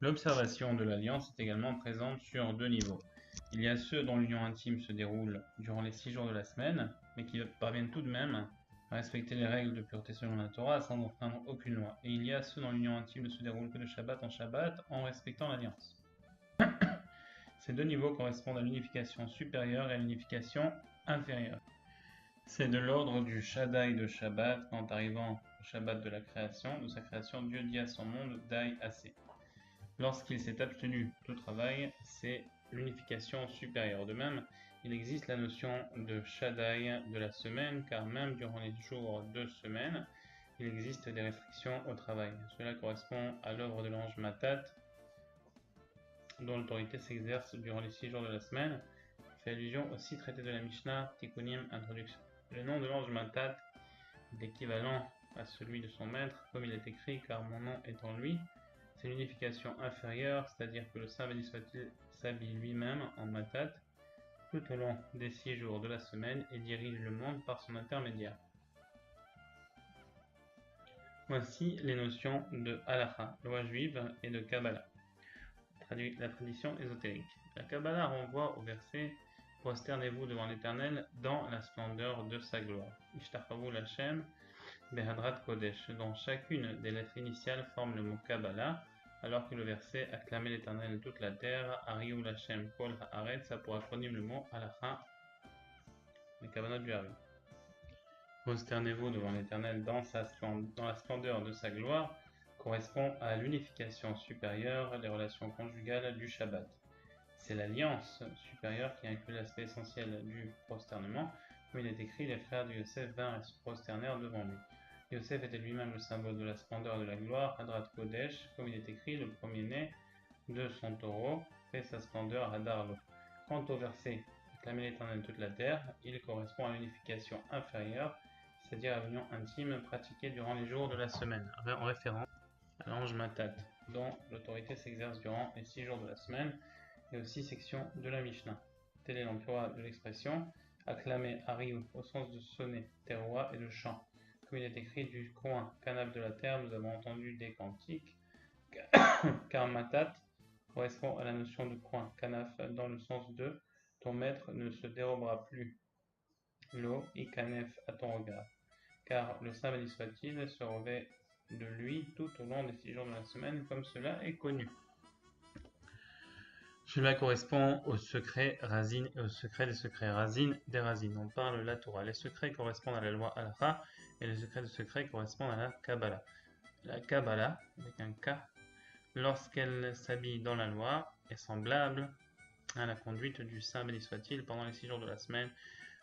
L'observation de l'alliance est également présente sur deux niveaux. Il y a ceux dont l'union intime se déroule durant les 6 jours de la semaine, mais qui parviennent tout de même à respecter les règles de pureté selon la Torah sans enfreindre aucune loi. Et il y a ceux dont l'union intime ne se déroule que de Shabbat en respectant l'alliance. Ces deux niveaux correspondent à l'unification supérieure et à l'unification inférieure. C'est de l'ordre du Shaddai de Shabbat, quand arrivant au Shabbat de sa création, Dieu dit à son monde Dai assez. Lorsqu'il s'est abstenu de travail, c'est l'unification supérieure. De même, il existe la notion de Shaddai de la semaine, car même durant les jours de semaine, il existe des restrictions au travail. Cela correspond à l'œuvre de l'ange Matat, dont l'autorité s'exerce durant les 6 jours de la semaine, fait allusion au 6 traités de la Mishnah, Tikkunim, Introduction. Le nom de l'ange Matat est équivalent à celui de son maître, comme il est écrit, car mon nom est en lui. C'est l'unification inférieure, c'est-à-dire que le Saint béni soit-il s'habille lui-même en Matat tout au long des 6 jours de la semaine et dirige le monde par son intermédiaire. Voici les notions de Halacha, loi juive, et de Kabbalah. La tradition ésotérique. La Kabbalah renvoie au verset « Prosternez-vous devant l'Éternel dans la splendeur de sa gloire » Ishtachavu l'Hashem Behadrat Kodesh, dont chacune des lettres initiales forme le mot Kabbalah, alors que le verset « Acclamez l'Éternel toute la terre » Ariou l'Hashem Kol Haaretz a pour acronyme le mot Halacha, les Kavanot du Hari. Prosternez-vous devant l'Éternel dans la splendeur de sa gloire correspond à l'unification supérieure des relations conjugales du Shabbat. C'est l'alliance supérieure qui inclut l'aspect essentiel du prosternement. Comme il est écrit, les frères de Yosef vinrent et se prosternèrent devant lui. Yosef était lui-même le symbole de la splendeur et de la gloire, Hadrat Kodesh, comme il est écrit, le premier-né de son taureau fait sa splendeur Hadarlo. Quant au verset « Acclamez l'Éternel toute la terre », il correspond à l'unification inférieure, c'est-à-dire à l'union intime pratiquée durant les jours de la semaine, en référence à l'ange Matat, dont l'autorité s'exerce durant les 6 jours de la semaine, et aussi section de la Mishnah. Tel est l'emploi de l'expression acclamer Ariou au sens de sonner, terroir et de chant. Comme il est écrit du coin canap de la terre, nous avons entendu des cantiques, car Matat correspond à la notion de coin canaf dans le sens de ton maître ne se dérobera plus l'eau et canef à ton regard, car le Saint béni soit-il se revêt de lui tout au long des 6 jours de la semaine, comme cela est connu. Cela correspond au secret Razin et au secret des secrets, Razin des Razin. On parle la Torah. Les secrets correspondent à la loi Halacha et les secrets de secrets correspondent à la Kabbalah. La Kabbalah, avec un K, lorsqu'elle s'habille dans la loi, est semblable à la conduite du Saint béni soit-il pendant les 6 jours de la semaine.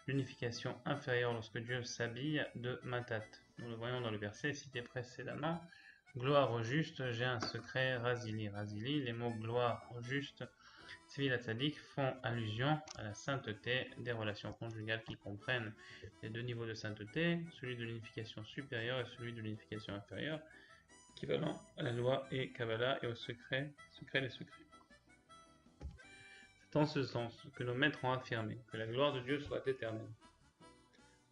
L'unification inférieure lorsque Dieu s'habille de Matat. Nous le voyons dans le verset cité précédemment. Gloire au juste, j'ai un secret, Razili. Razili, les mots gloire au juste, Tzvi Tzadik font allusion à la sainteté des relations conjugales qui comprennent les deux niveaux de sainteté, celui de l'unification supérieure et celui de l'unification inférieure, équivalent à la loi et Kabbalah et au secret des secrets. C'est en ce sens que nos maîtres ont affirmé que la gloire de Dieu soit éternelle.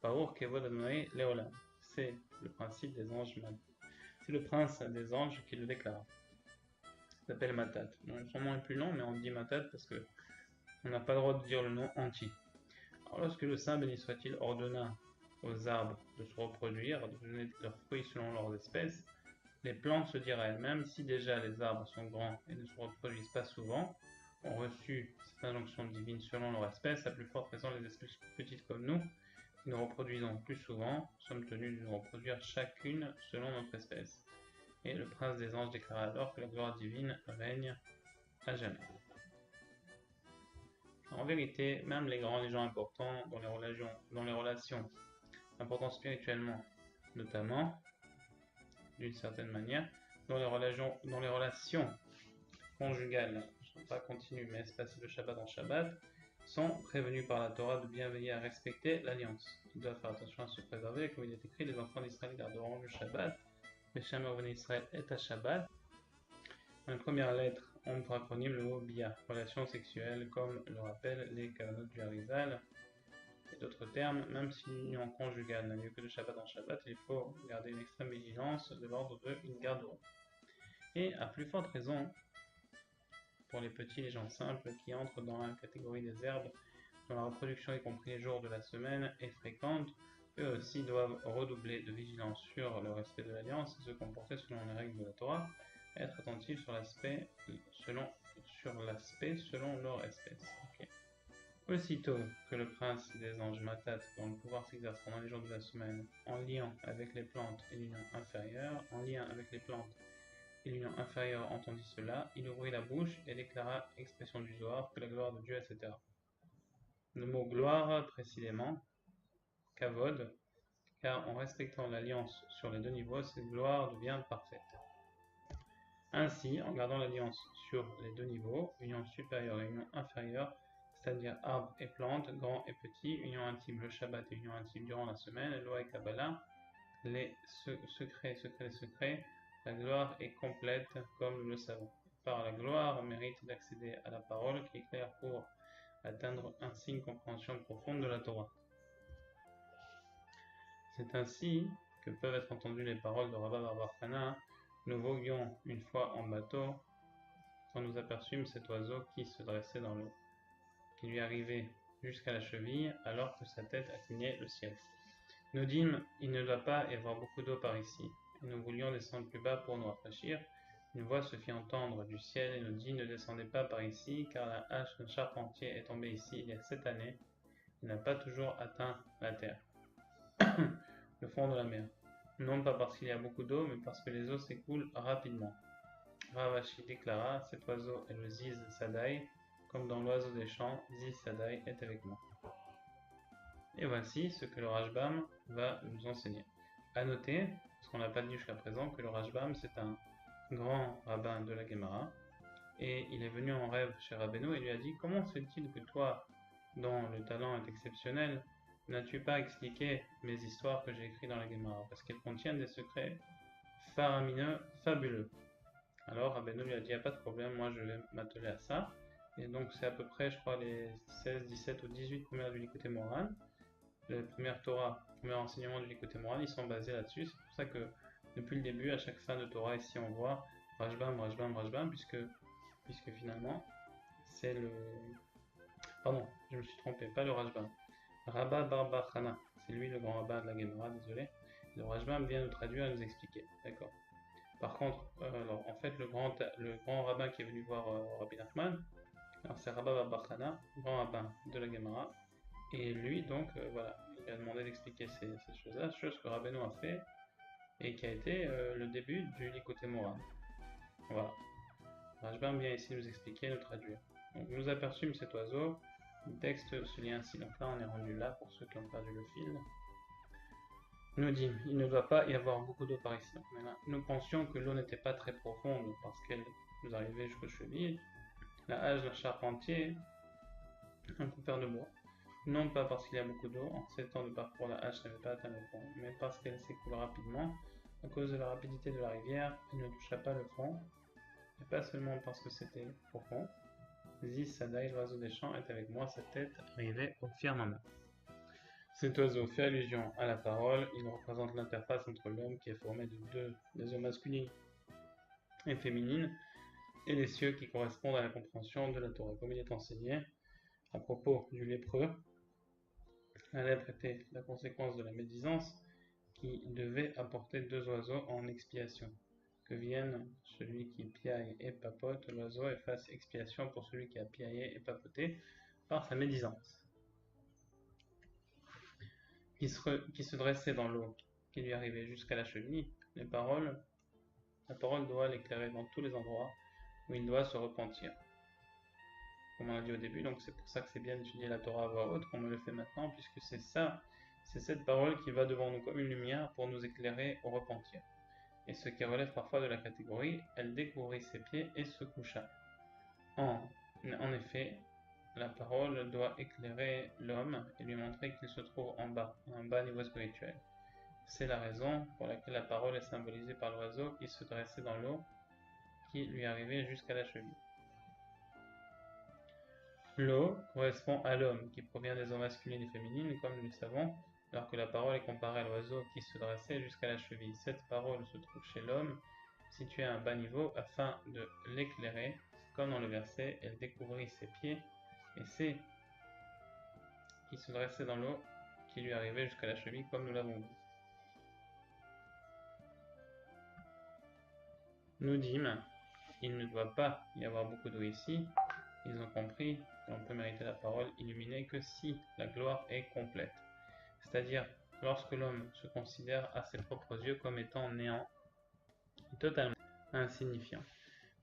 Baruch Kevod Adonai Leolam. C'est le principe des anges. C'est le prince des anges qui le déclare. Il s'appelle Matat. Son nom est plus long, mais on dit Matat parce que on n'a pas le droit de dire le nom entier. Alors, lorsque le Saint béni soit-il ordonna aux arbres de se reproduire, de donner leurs fruits selon leurs espèces, les plantes se dirent à elles-mêmes, si déjà les arbres sont grands et ne se reproduisent pas souvent, ont reçu cette injonction divine selon leur espèce, à plus forte raison les espèces petites comme nous, qui nous reproduisons plus souvent, sommes tenus de nous reproduire chacune selon notre espèce. Et le prince des anges déclara alors que la gloire divine règne à jamais. En vérité, même les grands, les gens importants dans les relations importants spirituellement, notamment, d'une certaine manière, dans les relations conjugales, pas continues mais espacées de Shabbat en Shabbat, sont prévenus par la Torah de bien veiller à respecter l'alliance. Ils doivent faire attention à se préserver, comme il est écrit, les enfants d'Israël garderont le Shabbat, les Shamer ben Israël est à Shabbat. Dans la première lettre, on pour acronyme le mot Bia, relation sexuelle, comme le rappellent les Kavanot du Harizal et d'autres termes. Même si l'union conjugale n'a lieu que de Shabbat en Shabbat, il faut garder une extrême vigilance de l'ordre de une garde. Et à plus forte raison, pour les petits, les gens simples qui entrent dans la catégorie des herbes, dont la reproduction, y compris les jours de la semaine, est fréquente, eux aussi doivent redoubler de vigilance sur le respect de l'alliance et se comporter selon les règles de la Torah, être attentifs sur l'aspect selon leur espèce. Okay. Aussitôt que le prince des anges Matat, dont le pouvoir s'exerce pendant les jours de la semaine, en lien avec les plantes et l'union inférieure, entendit cela, il ouvrit la bouche et déclara, expression du Zohar, que la gloire de Dieu, etc. Le mot gloire, précisément, kavod, car en respectant l'alliance sur les deux niveaux, cette gloire devient parfaite. Ainsi, en gardant l'alliance sur les deux niveaux, union supérieure et union inférieure, c'est-à-dire arbre et plante, grand et petit, union intime le Shabbat et union intime durant la semaine, loi et Kabbalah, les secrets, la gloire est complète comme nous le savons. Par la gloire, on mérite d'accéder à la parole qui est claire pour atteindre ainsi une compréhension profonde de la Torah. C'est ainsi que peuvent être entendues les paroles de Rabba bar bar Chana. Nous voguions une fois en bateau quand nous aperçûmes cet oiseau qui se dressait dans l'eau, qui lui arrivait jusqu'à la cheville alors que sa tête atteignait le ciel. Nous dîmes, il ne doit pas y avoir beaucoup d'eau par ici, et nous voulions descendre plus bas pour nous rafraîchir. Une voix se fit entendre du ciel et nous dit, ne descendez pas par ici, car la hache d'un charpentier est tombée ici il y a 7 années et n'a pas toujours atteint la terre, le fond de la mer. Non pas parce qu'il y a beaucoup d'eau, mais parce que les eaux s'écoulent rapidement. Rav Ashi déclara, cet oiseau est le Ziz Sadai, comme dans l'oiseau des champs, Ziz Sadai est avec moi. Et voici ce que le Rashbam va nous enseigner. A noter, parce qu'on n'a pas dit jusqu'à présent, que le Rashbam c'est un grand rabbin de la Gemara, et il est venu en rêve chez Rabbeinu et lui a dit, comment se fait-il que toi, dont le talent est exceptionnel, n'as-tu pas expliqué mes histoires que j'ai écrites dans la Gemara, parce qu'elles contiennent des secrets faramineux, fabuleux. Alors Rabbeinu lui a dit, il n'y a pas de problème, moi je vais m'atteler à ça. Et donc c'est à peu près, je crois, les 16, 17 ou 18 premières du Likutei Moharan. Les premières Torah, les premiers enseignements du Likutei Moharan, ils sont basés là-dessus. C'est pour ça que depuis le début, à chaque fin de Torah, ici on voit Rashbam, puisque finalement, c'est le... Pardon, je me suis trompé, pas le Rashbam. Rabba bar bar Chana, c'est lui le grand rabbin de la Gemara, désolé. Le Rashbam vient nous traduire et nous expliquer, d'accord. Par contre, alors, en fait, le grand rabbin qui est venu voir Rabbi Nachman, alors c'est Rabba bar bar Chana, grand rabbin de la Gemara, et lui, donc, voilà, il a demandé d'expliquer ces choses-là, chose que Rabbeinu a fait, et qui a été le début du Likutei Moharan. Voilà. Rashbam vient ici nous expliquer, nous traduire. Donc, nous aperçûmes cet oiseau, le texte se lit ainsi. Donc là, on est rendu là pour ceux qui ont perdu le fil. Nous dit, il ne doit pas y avoir beaucoup d'eau par ici. Donc, là, nous pensions que l'eau n'était pas très profonde parce qu'elle nous arrivait jusqu'aux chevilles. La hache d'un charpentier, un coupeur de bois. Non pas parce qu'il y a beaucoup d'eau, en 7 ans de parcours la hache n'avait pas atteint le fond, mais parce qu'elle s'écoule rapidement. À cause de la rapidité de la rivière, elle ne toucha pas le fond, et pas seulement parce que c'était profond. Ziz Sadai, l'oiseau des champs, est avec moi, sa tête arrivait au firmament. Cet oiseau fait allusion à la parole, il représente l'interface entre l'homme qui est formé de des eaux masculines et féminines, et les cieux qui correspondent à la compréhension de la Torah. Comme il est enseigné à propos du lépreux, la lèpre était la conséquence de la médisance qui devait apporter 2 oiseaux en expiation. Que vienne celui qui piaille et papote, l'oiseau et fasse expiation pour celui qui a piaillé et papoté par sa médisance. Qui se dressait dans l'eau, qui lui arrivait jusqu'à la cheville, la parole doit l'éclairer dans tous les endroits où il doit se repentir. Comme on l'a dit au début, donc c'est pour ça que c'est bien d'étudier la Torah à voix haute, comme on le fait maintenant, puisque c'est cette parole qui va devant nous comme une lumière pour nous éclairer au repentir. Et ce qui relève parfois de la catégorie, elle découvrit ses pieds et se coucha. En effet, la parole doit éclairer l'homme et lui montrer qu'il se trouve en bas, à un bas niveau spirituel. C'est la raison pour laquelle la parole est symbolisée par l'oiseau qui se dressait dans l'eau, qui lui arrivait jusqu'à la cheville. L'eau correspond à l'homme, qui provient des eaux masculines et féminines, comme nous le savons, alors que la parole est comparée à l'oiseau qui se dressait jusqu'à la cheville. Cette parole se trouve chez l'homme, située à un bas niveau, afin de l'éclairer comme dans le verset, elle découvrit ses pieds, et c'est qui se dressait dans l'eau, qui lui arrivait jusqu'à la cheville, comme nous l'avons vu. Nous dîmes, il ne doit pas y avoir beaucoup d'eau ici. Ils ont compris que l'on peut mériter la parole illuminée que si la gloire est complète. C'est-à-dire lorsque l'homme se considère à ses propres yeux comme étant néant et totalement insignifiant.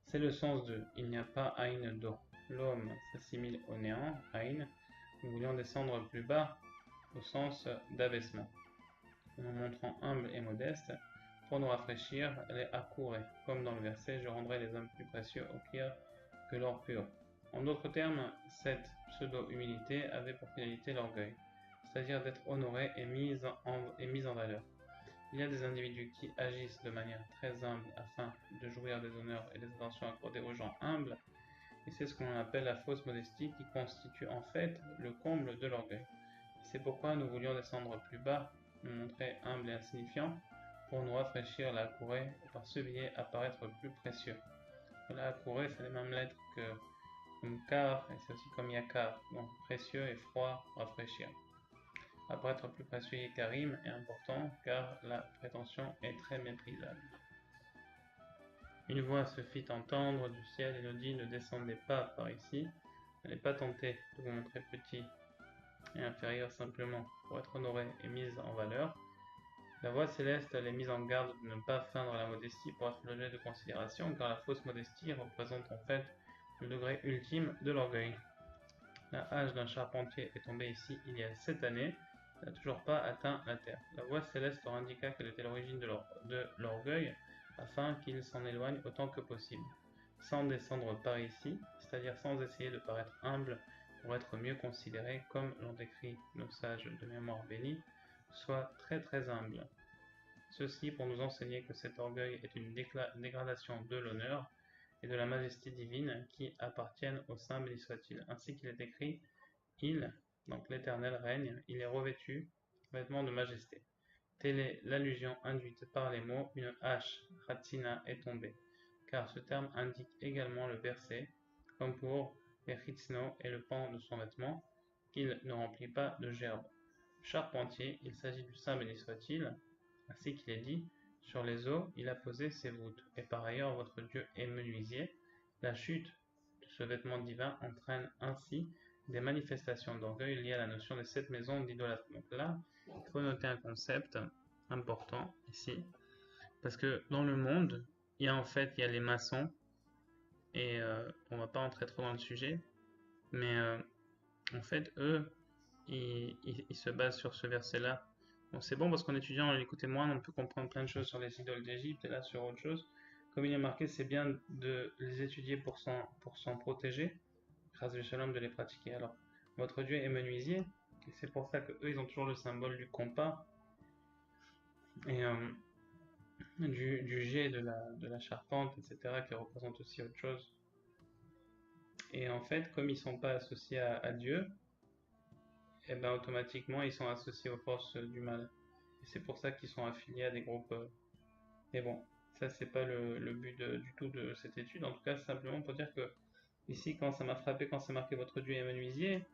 C'est le sens de « il n'y a pas Aïn d'eau ». L'homme s'assimile au néant, Aïn. Nous voulions descendre plus bas au sens d'abaissement, en nous montrant humble et modeste, pour nous rafraîchir les accourer, comme dans le verset « Je rendrai les hommes plus précieux au pire que l'or pur ». En d'autres termes, cette pseudo-humilité avait pour finalité l'orgueil, c'est-à-dire d'être honoré et mis en valeur. Il y a des individus qui agissent de manière très humble afin de jouir des honneurs et des attentions accordées aux gens humbles, et c'est ce que l'on appelle la fausse modestie qui constitue en fait le comble de l'orgueil. C'est pourquoi nous voulions descendre plus bas, nous montrer humbles et insignifiants, pour nous rafraîchir la courée et par ce biais apparaître plus précieux. La courée, c'est les mêmes lettres que comme car, et c'est aussi comme yakar, donc précieux et froid, rafraîchir. Apparaître plus précieux et karim est important car la prétention est très méprisable. Une voix se fit entendre du ciel et nous dit « Ne descendez pas par ici, n'allez pas tenter de vous montrer petit et inférieur simplement pour être honoré et mis en valeur. » La voix céleste les mise en garde de ne pas feindre la modestie pour être l'objet de considération car la fausse modestie représente en fait le degré ultime de l'orgueil. La hache d'un charpentier est tombée ici il y a 7 années, n'a toujours pas atteint la terre. La voix céleste leur indiqua quelle était l'origine de l'orgueil, afin qu'ils s'en éloignent autant que possible, sans descendre par ici, c'est-à-dire sans essayer de paraître humble pour être mieux considérés, comme l'ont décrit nos sages de mémoire bénie, soit très très humble. Ceci pour nous enseigner que cet orgueil est une dégradation de l'honneur et de la majesté divine qui appartiennent au Saint béni soit-il. Ainsi qu'il est écrit, il, donc l'Éternel règne, il est revêtu, vêtements de majesté. Telle est l'allusion induite par les mots, une hache, Ratsina, est tombée, car ce terme indique également le verset, comme pour Bechitzno et le pan de son vêtement, qu'il ne remplit pas de gerbe. Charpentier, il s'agit du Saint béni soit-il, ainsi qu'il est dit, sur les eaux, il a posé ses voûtes, et par ailleurs votre Dieu est menuisier. La chute de ce vêtement divin entraîne ainsi des manifestations d'orgueil liées à la notion des 7 maisons d'idolâtrie. Donc là, il faut noter un concept important ici, parce que dans le monde, il y a les maçons, et on va pas entrer trop dans le sujet, mais en fait, eux, ils se basent sur ce verset-là. Bon, c'est bon parce qu'en étudiant l'écoute moine, on peut comprendre plein de choses sur les idoles d'Égypte et là sur autre chose. Comme il est marqué, c'est bien de les étudier pour s'en protéger, grâce au shalom de les pratiquer. Alors, votre Dieu est menuisier, et c'est pour ça que eux, ils ont toujours le symbole du compas et du jet de la charpente, etc., qui représente aussi autre chose. Et en fait, comme ils ne sont pas associés à Dieu, et ben automatiquement ils sont associés aux forces du mal. Et c'est pour ça qu'ils sont affiliés à des groupes. Mais bon, ça c'est pas le but du tout de cette étude. En tout cas, c'est simplement pour dire que ici, quand ça m'a frappé, quand c'est marqué votre Dieu est menuisier,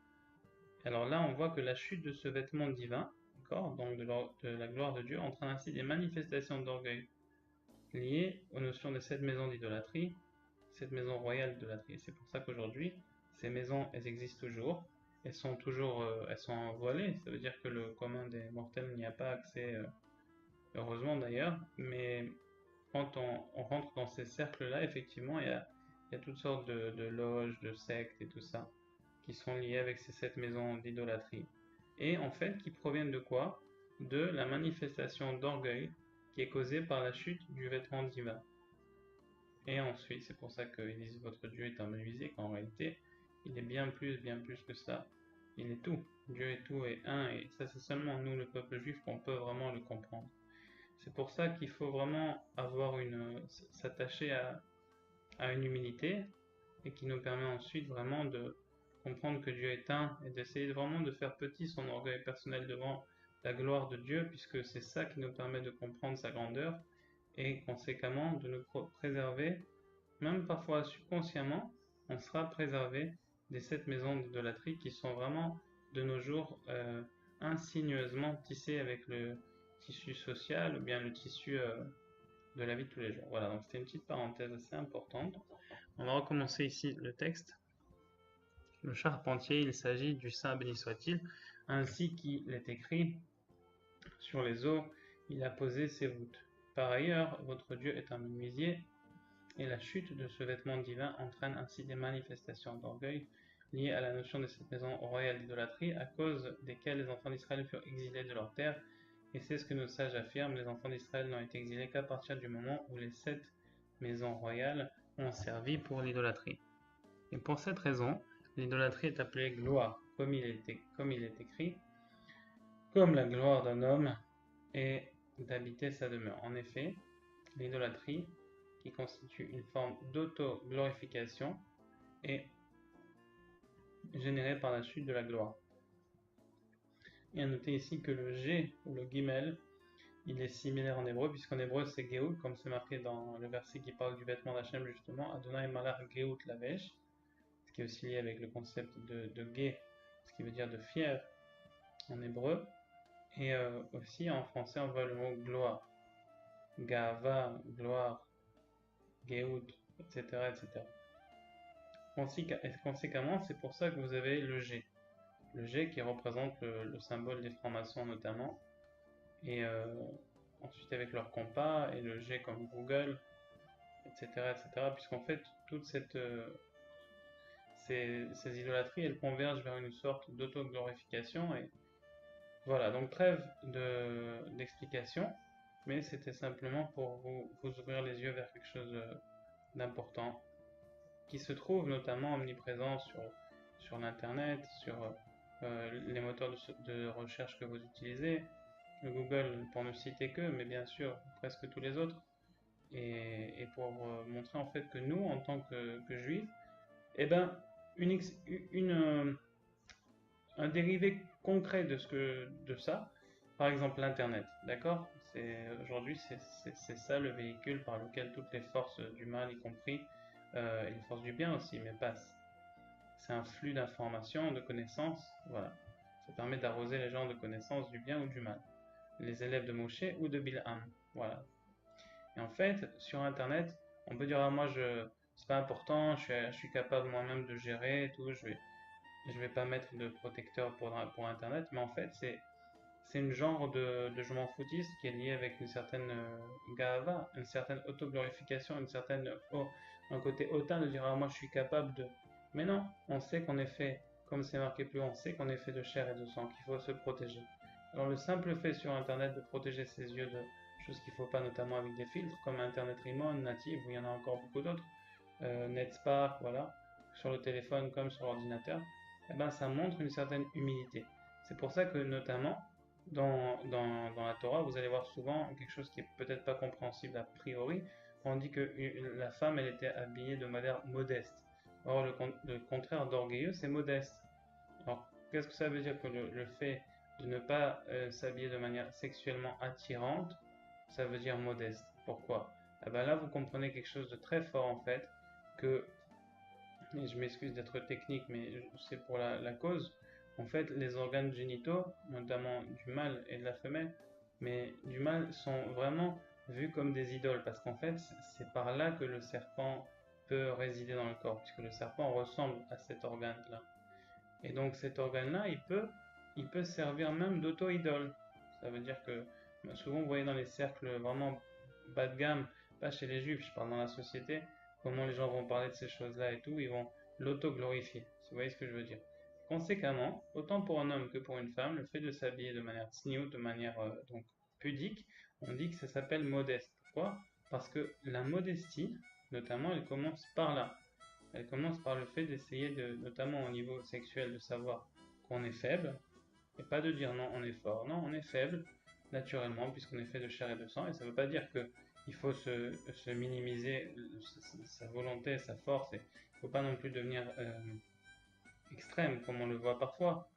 alors là on voit que la chute de ce vêtement divin, d'accord, donc de la gloire de Dieu, entraîne ainsi des manifestations d'orgueil liées aux notions des 7 maisons d'idolâtrie, 7 maisons royales d'idolâtrie. C'est pour ça qu'aujourd'hui, ces maisons, elles existent toujours. Elles sont voilées, ça veut dire que le commun des mortels n'y a pas accès, heureusement d'ailleurs, mais quand on rentre dans ces cercles-là, effectivement, il y a toutes sortes de loges, de sectes et tout ça, qui sont liées avec ces 7 maisons d'idolâtrie. Et en fait, qui proviennent de quoi? De la manifestation d'orgueil qui est causée par la chute du vêtement divin. Et ensuite, c'est pour ça qu'ils disent votre Dieu est un menuisier, qu'en réalité, il est bien plus que ça. Il est tout. Dieu est tout et un, et ça c'est seulement nous, le peuple juif, qu'on peut vraiment le comprendre. C'est pour ça qu'il faut vraiment s'attacher à une humilité, et qui nous permet ensuite vraiment de comprendre que Dieu est un, et d'essayer vraiment de faire petit son orgueil personnel devant la gloire de Dieu, puisque c'est ça qui nous permet de comprendre sa grandeur, et conséquemment de nous préserver, même parfois subconsciemment, on sera préservé des 7 maisons d'idolâtrie qui sont vraiment de nos jours insigneusement tissées avec le tissu social ou bien le tissu de la vie de tous les jours. Voilà, donc c'était une petite parenthèse assez importante. On va recommencer ici le texte. Le charpentier, il s'agit du saint béni soit-il, ainsi qu'il est écrit sur les eaux, il a posé ses voûtes. Par ailleurs, votre Dieu est un menuisier, et la chute de ce vêtement divin entraîne ainsi des manifestations d'orgueil liées à la notion de cette maison royale d'idolâtrie, à cause desquelles les enfants d'Israël furent exilés de leur terre. Et c'est ce que nos sages affirment, les enfants d'Israël n'ont été exilés qu'à partir du moment où les 7 maisons royales ont servi pour l'idolâtrie. Et pour cette raison, l'idolâtrie est appelée gloire, comme il est écrit, comme la gloire d'un homme est d'habiter sa demeure. En effet, l'idolâtrie, qui constitue une forme d'auto-glorification, est générée par la chute de la gloire. Et à noter ici que le G ou le Gimel, il est similaire en hébreu, puisqu'en hébreu c'est Geout, comme c'est marqué dans le verset qui parle du vêtement d'Hachem justement, Adonai Malach Geout Lavesh, ce qui est aussi lié avec le concept de Ge, ce qui veut dire de fier en hébreu, et aussi en français on voit le mot gloire, Gava, gloire, Geout, etc. Conséquemment, c'est pour ça que vous avez le G. Le G qui représente le symbole des francs-maçons notamment, et ensuite avec leur compas, et le G comme Google, etc. puisqu'en fait, toutes ces idolâtries, elles convergent vers une sorte d'auto-glorification, et voilà, donc trêve d'explication, mais c'était simplement pour vous ouvrir les yeux vers quelque chose d'important, qui se trouve notamment omniprésent sur l'internet, sur les moteurs de recherche que vous utilisez, Google pour ne citer que, mais bien sûr presque tous les autres, et pour montrer en fait que nous, en tant que juifs, eh ben, un dérivé concret de ça, par exemple l'internet, d'accord? Aujourd'hui c'est ça le véhicule par lequel toutes les forces du mal, y compris et les forces du bien aussi, mais passent. C'est un flux d'informations, de connaissances, voilà. Ça permet d'arroser les gens de connaissances du bien ou du mal. Les élèves de Moshe ou de Bilham, voilà. Et en fait, sur internet, on peut dire ah moi c'est pas important, je suis capable moi-même de gérer tout, je vais pas mettre de protecteur pour internet, mais en fait c'est une genre de je m'en foutiste qui est lié avec une certaine gava, une certaine autoglorification, un côté hautain de dire ah moi je suis capable de. Mais non, on sait qu'on est fait, comme c'est marqué plus haut, on sait qu'on est fait de chair et de sang, qu'il faut se protéger. Alors le simple fait sur internet de protéger ses yeux de choses qu'il ne faut pas, notamment avec des filtres comme Internet Rimon, Native, où il y en a encore beaucoup d'autres, NetSpark, voilà, sur le téléphone comme sur l'ordinateur, eh ben, ça montre une certaine humilité. C'est pour ça que notamment dans la Torah, vous allez voir souvent quelque chose qui est peut-être pas compréhensible a priori. On dit que la femme, elle était habillée de manière modeste. Or, le contraire d'orgueilleux, c'est modeste. Alors, qu'est-ce que ça veut dire que le fait de ne pas s'habiller de manière sexuellement attirante, ça veut dire modeste. Pourquoi? Eh ben là, vous comprenez quelque chose de très fort en fait, que, et je m'excuse d'être technique, mais c'est pour la cause, en fait, les organes génitaux, notamment du mâle et de la femelle, mais du mâle sont vraiment vus comme des idoles, parce qu'en fait, c'est par là que le serpent peut résider dans le corps, puisque le serpent ressemble à cet organe-là. Et donc cet organe-là, il peut servir même d'auto-idole. Ça veut dire que souvent vous voyez dans les cercles vraiment bas de gamme, pas chez les juifs, je parle dans la société, comment les gens vont parler de ces choses-là et tout, ils vont l'auto-glorifier. Si vous voyez ce que je veux dire. Conséquemment, autant pour un homme que pour une femme, le fait de s'habiller de manière tsniout, de manière donc pudique, on dit que ça s'appelle modeste. Pourquoi? Parce que la modestie, notamment, elle commence par là. Elle commence par le fait d'essayer, notamment au niveau sexuel, de savoir qu'on est faible, et pas de dire non, on est fort. Non, on est faible, naturellement, puisqu'on est fait de chair et de sang, et ça ne veut pas dire qu'il faut se minimiser sa volonté, sa force, et il ne faut pas non plus devenir extrême, comme on le voit parfois.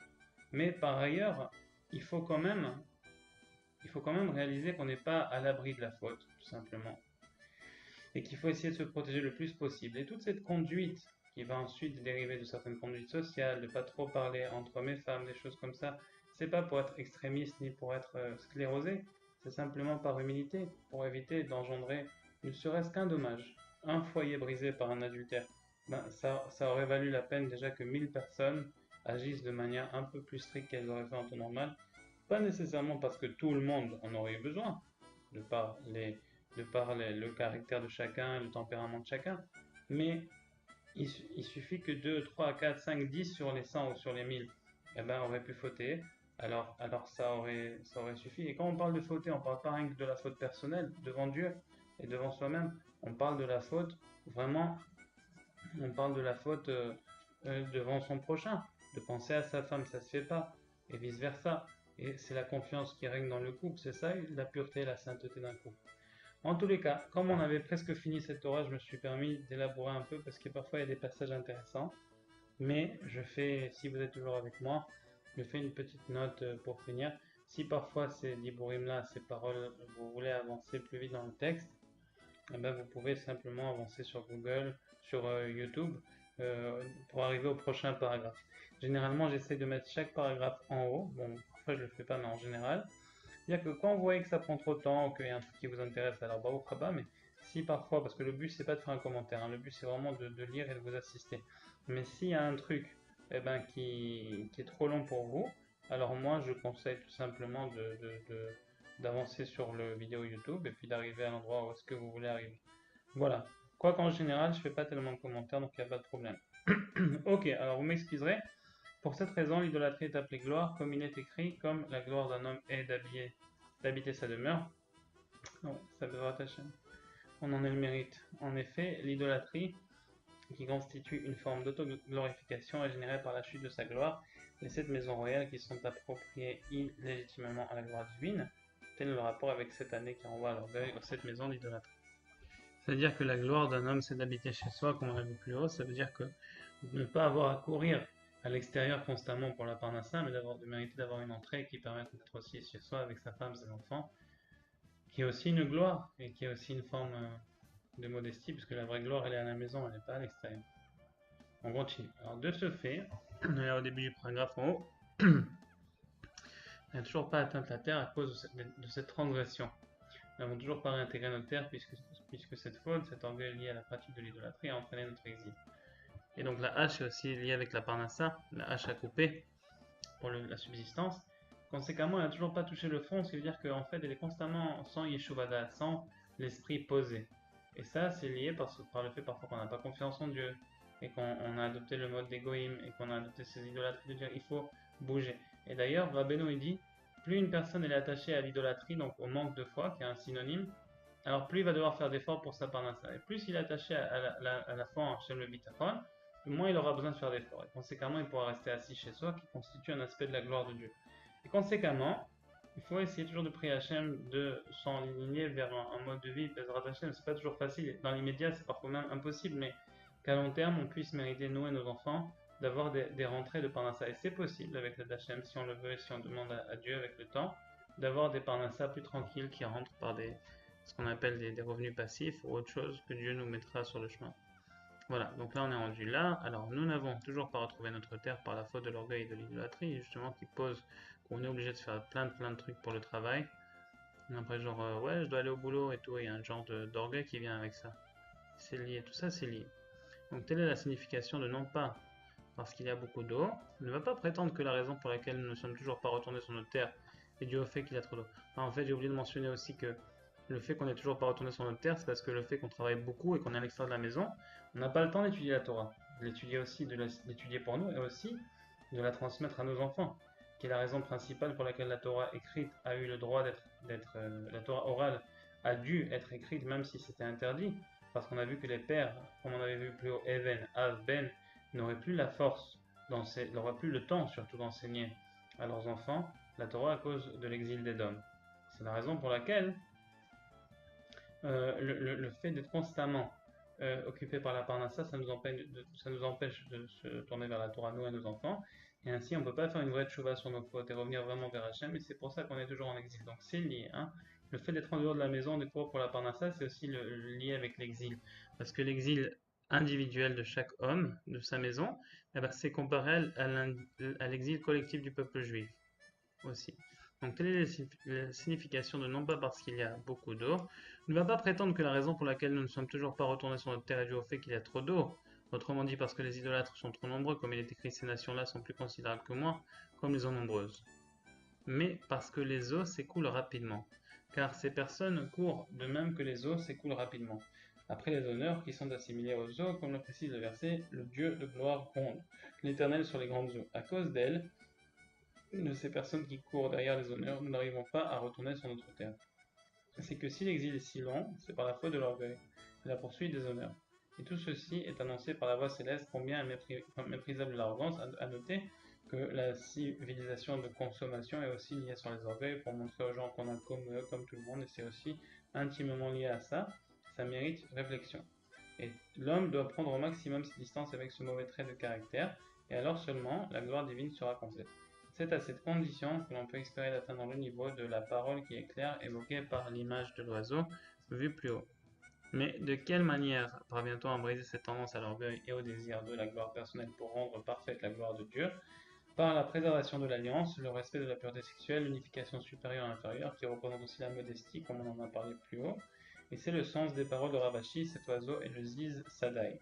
Mais par ailleurs, il faut quand même réaliser qu'on n'est pas à l'abri de la faute, tout simplement. Et qu'il faut essayer de se protéger le plus possible. Et toute cette conduite qui va ensuite dériver de certaines conduites sociales, de pas trop parler entre hommes et femmes, des choses comme ça. C'est pas pour être extrémiste ni pour être sclérosé, c'est simplement par humilité, pour éviter d'engendrer ne serait-ce qu'un dommage. Un foyer brisé par un adultère, ben, ça aurait valu la peine déjà que 1000 personnes agissent de manière un peu plus stricte qu'elles auraient fait en temps normal. Pas nécessairement parce que tout le monde en aurait eu besoin, de par, le caractère de chacun, le tempérament de chacun, mais il suffit que 2, 3, 4, 5, 10 sur les 100 ou sur les 1000 eh ben, auraient pu fauter, alors ça aurait suffi. Et quand on parle de fauter, on parle pas rien que de la faute personnelle devant Dieu et devant soi-même, on parle de la faute vraiment, on parle de la faute devant son prochain, de penser à sa femme, ça se fait pas, et vice-versa. Et c'est la confiance qui règne dans le couple, c'est ça la pureté et la sainteté d'un couple. En tous les cas, comme on avait presque fini cette Torah, je me suis permis d'élaborer un peu parce que parfois il y a des passages intéressants. Mais je fais, si vous êtes toujours avec moi, je fais une petite note pour finir. Si parfois ces diborim là, ces paroles, vous voulez avancer plus vite dans le texte, eh ben vous pouvez simplement avancer sur Google, sur YouTube, pour arriver au prochain paragraphe. Généralement, j'essaie de mettre chaque paragraphe en haut. Bon, parfois je le fais pas, mais en général. C'est-à-dire que quand vous voyez que ça prend trop de temps, ou qu'il y a un truc qui vous intéresse, alors bah, au pas, mais si parfois, parce que le but c'est pas de faire un commentaire, hein, le but c'est vraiment de lire et de vous assister. Mais s'il y a un truc eh ben, qui est trop long pour vous, alors moi je conseille tout simplement d'avancer sur le vidéo YouTube et puis d'arriver à l'endroit où est-ce que vous voulez arriver. Voilà. Quoi qu'en général, je fais pas tellement de commentaires, donc il n'y a pas de problème. Ok, alors vous m'excuserez. Pour cette raison, l'idolâtrie est appelée gloire, comme il est écrit, comme la gloire d'un homme est d'habiter sa demeure. Non, ça devrait attacher. On en a le mérite. En effet, l'idolâtrie, qui constitue une forme d'autoglorification, est générée par la chute de sa gloire, les 7 maisons royales qui sont appropriées illégitimement à la gloire divine. Tel est le rapport avec cette année qui renvoie à l'orgueil aux 7 maisons d'idolâtrie. C'est-à-dire que la gloire d'un homme, c'est d'habiter chez soi, comme on a vu plus haut. Ça veut dire que ne pas avoir à courir à l'extérieur constamment pour la parnassa, mais de mériter d'avoir une entrée qui permet d'être aussi chez soi avec sa femme, ses enfants, qui est aussi une gloire et qui est aussi une forme de modestie, puisque la vraie gloire, elle est à la maison, elle n'est pas à l'extérieur. On continue. Alors, de ce fait, on est au début du paragraphe en haut, elle n'a toujours pas atteint la terre à cause de cette transgression. Nous n'avons toujours pas réintégré notre terre puisque cette faute, cet orgueil lié à la pratique de l'idolâtrie a entraîné notre exil. Et donc la hache est aussi liée avec la parnassa, la hache à couper pour la subsistance. Conséquemment, elle n'a toujours pas touché le fond, ce qui veut dire qu'en fait, elle est constamment sans yeshuvada, sans l'esprit posé. Et ça, c'est lié par le fait parfois qu'on n'a pas confiance en Dieu, et qu'on a adopté le mode d'égoïme, et qu'on a adopté ces idolâtries de dire il faut bouger. Et d'ailleurs, Rabbeinu il dit, plus une personne elle est attachée à l'idolâtrie, donc au manque de foi, qui est un synonyme, alors plus il va devoir faire d'efforts pour sa parnassa. Et plus il est attaché à la foi en Hashem le Bitachon, moins il aura besoin de faire d'efforts. Et conséquemment, il pourra rester assis chez soi, qui constitue un aspect de la gloire de Dieu. Et conséquemment, il faut essayer toujours de prier Hachem de s'enligner vers un mode de vie, Bezrat Hachem. C'est pas toujours facile. Dans l'immédiat, c'est parfois même impossible, mais qu'à long terme, on puisse mériter, nous et nos enfants, d'avoir des rentrées de parnassa. Et c'est possible avec l'aide d'Hachem, si on le veut et si on demande à Dieu avec le temps, d'avoir des parnassa plus tranquilles qui rentrent par ce qu'on appelle des revenus passifs ou autre chose que Dieu nous mettra sur le chemin. Voilà, donc là on est rendu là. Alors nous n'avons toujours pas retrouvé notre terre par la faute de l'orgueil et de l'idolâtrie, justement qui pose qu'on est obligé de faire plein de trucs pour le travail. Après genre ouais je dois aller au boulot et tout, il y a un genre d'orgueil qui vient avec ça. C'est lié, tout ça c'est lié. Donc telle est la signification de non pas parce qu'il y a beaucoup d'eau, ne va pas prétendre que la raison pour laquelle nous ne sommes toujours pas retournés sur notre terre est due au fait qu'il y a trop d'eau. En fait j'ai oublié de mentionner aussi que le fait qu'on n'est toujours pas retourné sur notre terre, c'est parce que le fait qu'on travaille beaucoup et qu'on est à l'extérieur de la maison, on n'a pas le temps d'étudier la Torah. De l'étudier aussi, de l'étudier pour nous et aussi de la transmettre à nos enfants, qui est la raison principale pour laquelle la Torah écrite a eu le droit la Torah orale a dû être écrite même si c'était interdit, parce qu'on a vu que les pères, comme on avait vu plus haut, Even, Av, Ben, n'auraient plus la force, n'auraient plus le temps surtout d'enseigner à leurs enfants la Torah à cause de l'exil d'Édom. C'est la raison pour laquelle le fait d'être constamment occupé par la parnassa, ça nous empêche de se tourner vers la Torah, nous et nos enfants, et ainsi on ne peut pas faire une vraie tchouva sur nos fautes et revenir vraiment vers Hachem, et c'est pour ça qu'on est toujours en exil. Donc c'est lié, hein. Le fait d'être en dehors de la maison des fois pour la parnassa, c'est aussi lié avec l'exil, parce que l'exil individuelle de chaque homme, de sa maison, eh ben, c'est comparé à l'exil collectif du peuple juif aussi. Donc, telle est la signification de non pas parce qu'il y a beaucoup d'eau. On ne va pas prétendre que la raison pour laquelle nous ne sommes toujours pas retournés sur notre terre est due au fait qu'il y a trop d'eau. Autrement dit, parce que les idolâtres sont trop nombreux, comme il est écrit, ces nations-là sont plus considérables que moi, comme ils sont nombreuses. Mais parce que les eaux s'écoulent rapidement. Car ces personnes courent de même que les eaux s'écoulent rapidement. Après les honneurs qui sont assimilés aux eaux, comme le précise le verset, le Dieu de gloire gronde, l'Éternel sur les grandes eaux. À cause d'elles, de ces personnes qui courent derrière les honneurs, nous n'arrivons pas à retourner sur notre terre. C'est que si l'exil est si long, c'est par la faute de l'orgueil, et la poursuite des honneurs. Et tout ceci est annoncé par la voix céleste, combien méprisable l'arrogance, à noter que la civilisation de consommation est aussi liée sur les orgueils pour montrer aux gens qu'on a comme tout le monde, et c'est aussi intimement lié à ça, ça mérite réflexion. Et l'homme doit prendre au maximum ses distances avec ce mauvais trait de caractère, et alors seulement la gloire divine sera complète. C'est à cette condition que l'on peut espérer d'atteindre le niveau de la parole qui est claire, évoquée par l'image de l'oiseau vu plus haut. Mais de quelle manière parvient-on à briser cette tendance à l'orgueil et au désir de la gloire personnelle pour rendre parfaite la gloire de Dieu? Par la préservation de l'alliance, le respect de la pureté sexuelle, l'unification supérieure et inférieure, qui représente aussi la modestie, comme on en a parlé plus haut. Et c'est le sens des paroles de Ravashi, cet oiseau est le Ziz Sadai.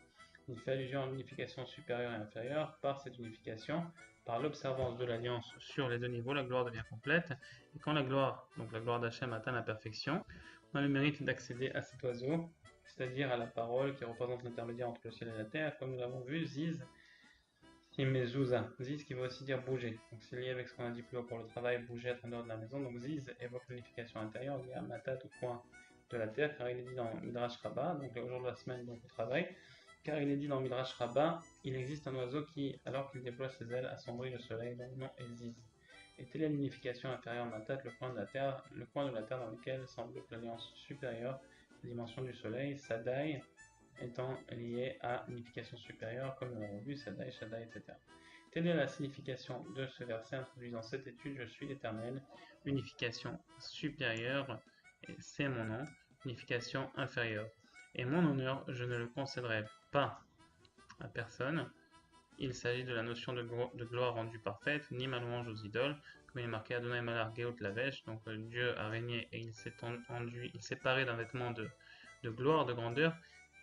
Il fait allusion à l'unification supérieure et inférieure. Par cette unification, par l'observance de l'alliance sur les deux niveaux, la gloire devient complète. Et quand la gloire, donc la gloire d'Hachem, atteint la perfection, on a le mérite d'accéder à cet oiseau, c'est-à-dire à la parole qui représente l'intermédiaire entre le ciel et la terre, comme nous l'avons vu, Ziz Mezouza. Ziz qui veut aussi dire bouger. Donc c'est lié avec ce qu'on a dit plus haut pour le travail, bouger, être en dehors de la maison. Donc Ziz évoque l'unification intérieure, liée à Matat au point de la terre, car il est dit dans Midrash Rabbah, donc le jour de la semaine, donc au travail, car il est dit dans Midrash Rabbah, il existe un oiseau qui, alors qu'il déploie ses ailes, assombrit le soleil, dont le nom est Ziz. Et telle est l'unification intérieure Matat, le coin de la terre dans lequel semble l'alliance supérieure, la dimension du soleil, Sadai, étant lié à l'unification supérieure, comme nous l'avons vu, Sadai, Shaddai, etc. Telle est la signification de ce verset introduisant cette étude, je suis l'Éternel, unification supérieure, et c'est mon nom, unification inférieure. Et mon honneur, je ne le concéderai pas à personne. Il s'agit de la notion de gloire rendue parfaite, ni ma louange aux idoles, comme il est marqué Adonai Malar Geot Lavesh, donc Dieu a régné et il s'est paré d'un vêtement de gloire, de grandeur,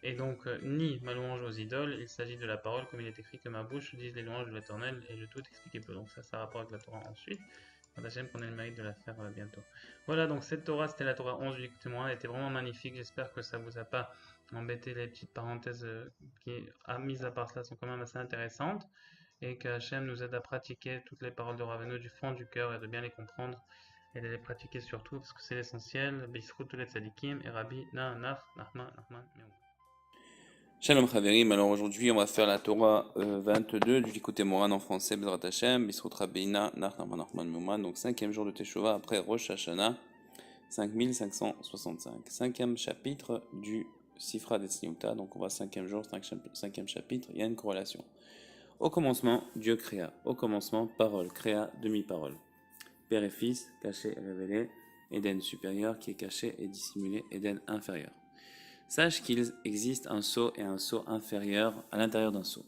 et donc ni ma louange aux idoles, il s'agit de la parole, comme il est écrit que ma bouche dise les louanges de l'Éternel, et je tout expliquer peu. Donc ça a rapport avec la Torah ensuite. J'aime qu'on ait le mérite de la faire bientôt. Voilà, donc cette Torah, c'était la Torah 11 du témoin, elle était vraiment magnifique, j'espère que ça vous a pas embêté, les petites parenthèses qui, mis à part cela, sont quand même assez intéressantes, et que Hachem nous aide à pratiquer toutes les paroles de Raveno du fond du cœur et de bien les comprendre et de les pratiquer surtout parce que c'est l'essentiel. Bisrut tous les tzadikim et Rabbi Nachman Meou. Shalom Chaverim, alors aujourd'hui on va faire la Torah 22 du Likutei Moharan en français, Bezrat Hashem, Bisrut Rabbeina, Nachman Meuman, donc 5e jour de Teshuvah après Rosh Hashanah, 5565. 5e chapitre du Sifra d'Etzniuta, donc on va 5e jour, 5e chapitre, il y a une corrélation. Au commencement, Dieu créa. Au commencement, parole, créa, demi-parole. Père et fils, caché et révélé, Éden supérieur qui est caché et dissimulé, Éden inférieur. Sache qu'il existe un sceau et un sceau inférieur à l'intérieur d'un sceau.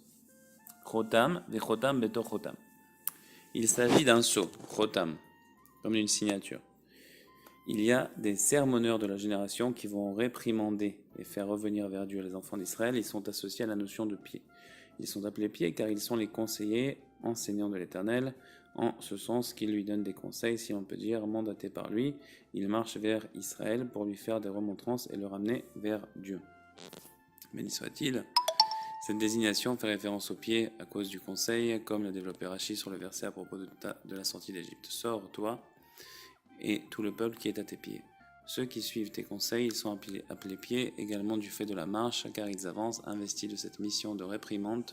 Chotam, vechotam beto chotam. Il s'agit d'un sceau, chotam, comme d'une signature. Il y a des sermonneurs de la génération qui vont réprimander et faire revenir vers Dieu les enfants d'Israël. Ils sont associés à la notion de pied. Ils sont appelés pieds car ils sont les conseillers enseignants de l'Éternel, en ce sens qu'ils lui donnent des conseils, si on peut dire, mandatés par lui. Ils marchent vers Israël pour lui faire des remontrances et le ramener vers Dieu. Béni soit-il. Cette désignation fait référence aux pieds à cause du conseil, comme l'a développé Rashi sur le verset à propos de la sortie d'Égypte. Sors, toi, et tout le peuple qui est à tes pieds. Ceux qui suivent tes conseils, ils sont appelés pieds également du fait de la marche, car ils avancent, investis de cette mission de réprimande,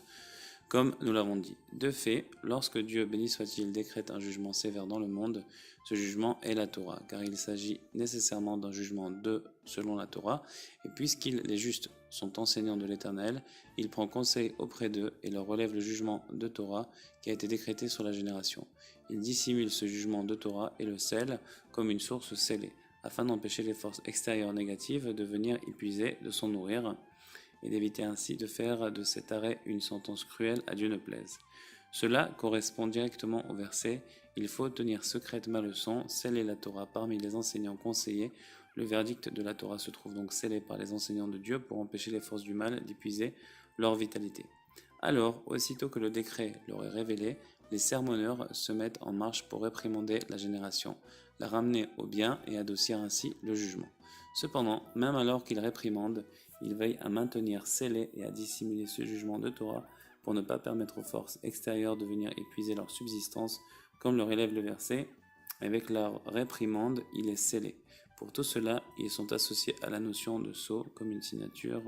comme nous l'avons dit. De fait, lorsque Dieu, béni soit-il, décrète un jugement sévère dans le monde, ce jugement est la Torah, car il s'agit nécessairement d'un jugement selon la Torah, et puisqu'ils, les justes, sont enseignants de l'Éternel, il prend conseil auprès d'eux et leur relève le jugement de Torah qui a été décrété sur la génération. Il dissimule ce jugement de Torah et le scelle comme une source scellée, afin d'empêcher les forces extérieures négatives de venir y puiser, de s'en nourrir, et d'éviter ainsi de faire de cet arrêt une sentence cruelle à Dieu ne plaise. Cela correspond directement au verset « Il faut tenir secrète ma leçon, sceller la Torah parmi les enseignants conseillés ». Le verdict de la Torah se trouve donc scellé par les enseignants de Dieu pour empêcher les forces du mal d'épuiser leur vitalité. Alors, aussitôt que le décret leur est révélé, les sermonneurs se mettent en marche pour réprimander la génération, la ramener au bien et adoucir ainsi le jugement. Cependant, même alors qu'ils réprimandent, ils veillent à maintenir scellé et à dissimuler ce jugement de Torah pour ne pas permettre aux forces extérieures de venir épuiser leur subsistance, comme le relève le verset. Avec leur réprimande, il est scellé. Pour tout cela, ils sont associés à la notion de sceau comme une signature.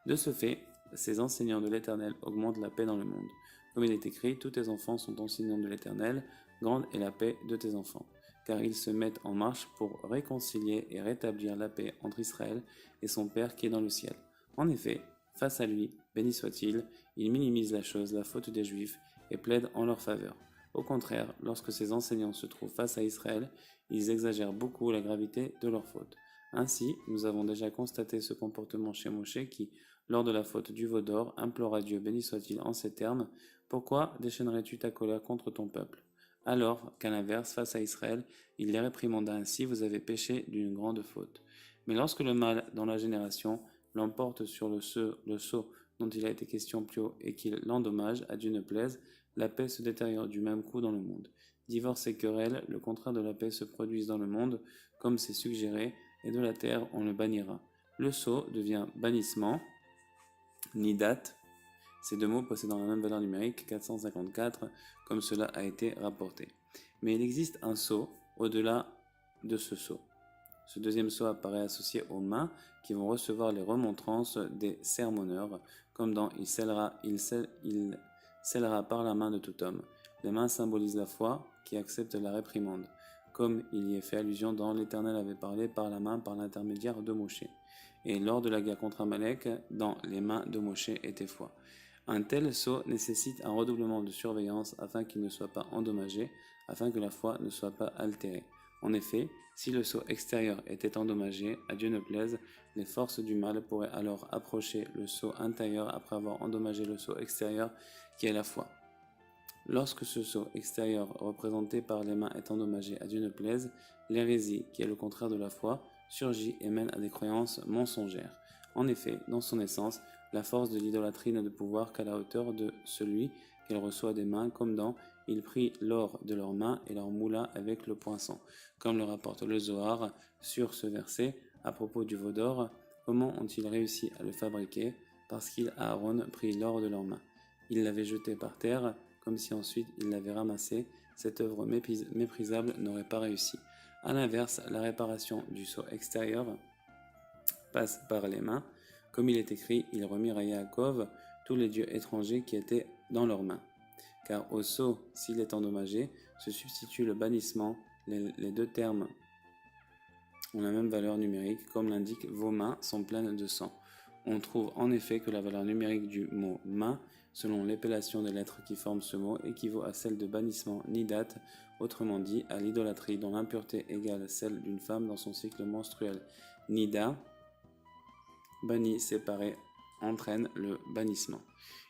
De ce fait, ces enseignants de l'Éternel augmentent la paix dans le monde. Comme il est écrit, tous tes enfants sont enseignants de l'Éternel, grande est la paix de tes enfants. Car ils se mettent en marche pour réconcilier et rétablir la paix entre Israël et son Père qui est dans le ciel. En effet, face à lui, béni soit-il, il minimise la chose, la faute des Juifs, et plaide en leur faveur. Au contraire, lorsque ces enseignants se trouvent face à Israël, ils exagèrent beaucoup la gravité de leur faute. Ainsi, nous avons déjà constaté ce comportement chez Moshe qui, lors de la faute du veau d'or, implora Dieu, béni soit-il, en ces termes, « Pourquoi déchaînerais-tu ta colère contre ton peuple ?» Alors qu'à l'inverse, face à Israël, il les réprimanda ainsi, « Vous avez péché d'une grande faute. » Mais lorsque le mal dans la génération l'emporte sur le sceau dont il a été question plus haut et qu'il l'endommage, à Dieu ne plaise, la paix se détériore du même coup dans le monde. Divorce et querelles, le contraire de la paix se produisent dans le monde, comme c'est suggéré, et de la terre on le bannira. Le sceau devient bannissement, nidat. Ces deux mots possédant la même valeur numérique, 454, comme cela a été rapporté. Mais il existe un sceau au-delà de ce sceau. Ce deuxième sceau apparaît associé aux mains qui vont recevoir les remontrances des sermonneurs, comme dans il scellera par la main de tout homme. Les mains symbolisent la foi qui accepte la réprimande, comme il y est fait allusion dans l'Éternel avait parlé par la main par l'intermédiaire de Moshe. Et lors de la guerre contre Amalek, dans les mains de Moshe était foi. Un tel sceau nécessite un redoublement de surveillance afin qu'il ne soit pas endommagé, afin que la foi ne soit pas altérée. En effet, si le sceau extérieur était endommagé, à Dieu ne plaise, les forces du mal pourraient alors approcher le sceau intérieur après avoir endommagé le sceau extérieur qui est la foi. Lorsque ce sceau extérieur représenté par les mains est endommagé, à Dieu ne plaise, l'hérésie, qui est le contraire de la foi, surgit et mène à des croyances mensongères. En effet, dans son essence, la force de l'idolâtrie n'a de pouvoir qu'à la hauteur de celui qu'elle reçoit des mains, comme dans « Il prit l'or de leurs mains et leur moula avec le poinçon », comme le rapporte le Zohar sur ce verset à propos du veau d'or. Comment ont-ils réussi à le fabriquer? Parce qu'Aaron prit l'or de leurs mains. Il l'avait jeté par terre, comme si ensuite il l'avait ramassé. Cette œuvre méprisable n'aurait pas réussi. A l'inverse, la réparation du sceau extérieur passe par les mains. Comme il est écrit, il remirent à Yaakov tous les dieux étrangers qui étaient dans leurs mains. Car au sceau, s'il est endommagé, se substitue le bannissement. Les deux termes ont la même valeur numérique, comme l'indique « vos mains sont pleines de sang ». On trouve en effet que la valeur numérique du mot « main », selon l'épellation des lettres qui forment ce mot, équivaut à celle de bannissement nidat, autrement dit à l'idolâtrie dont l'impureté égale celle d'une femme dans son cycle menstruel. Nida, banni, séparé, entraîne le bannissement.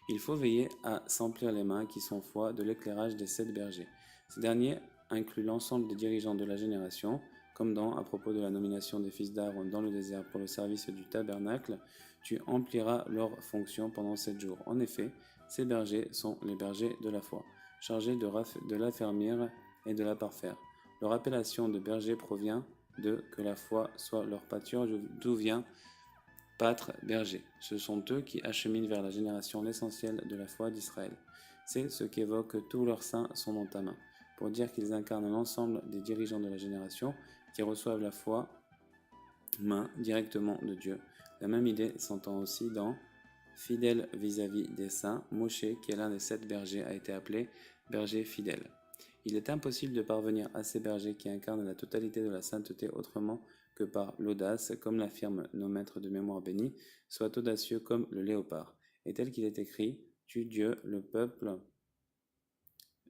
Il faut veiller à s'emplir les mains qui sont foi de l'éclairage des 7 bergers. Ces derniers incluent l'ensemble des dirigeants de la génération, comme dans à propos de la nomination des fils d'Aaron dans le désert pour le service du tabernacle, tu empliras leurs fonctions pendant 7 jours. En effet, ces bergers sont les bergers de la foi, chargés de l'affermir et de la parfaire. Leur appellation de berger provient de que la foi soit leur pâture, d'où vient pâtre, berger. Ce sont eux qui acheminent vers la génération l'essentiel de la foi d'Israël. C'est ce qu'évoquent tous leurs saints sont dans ta main, pour dire qu'ils incarnent l'ensemble des dirigeants de la génération qui reçoivent la foi main directement de Dieu. La même idée s'entend aussi dans fidèle vis-à-vis des saints. Moshe, qui est l'un des 7 bergers, a été appelé berger fidèle. Il est impossible de parvenir à ces bergers qui incarnent la totalité de la sainteté autrement que par l'audace, comme l'affirment nos maîtres de mémoire bénis, soit audacieux comme le léopard. Et tel qu'il est écrit, tu Dieu, le peuple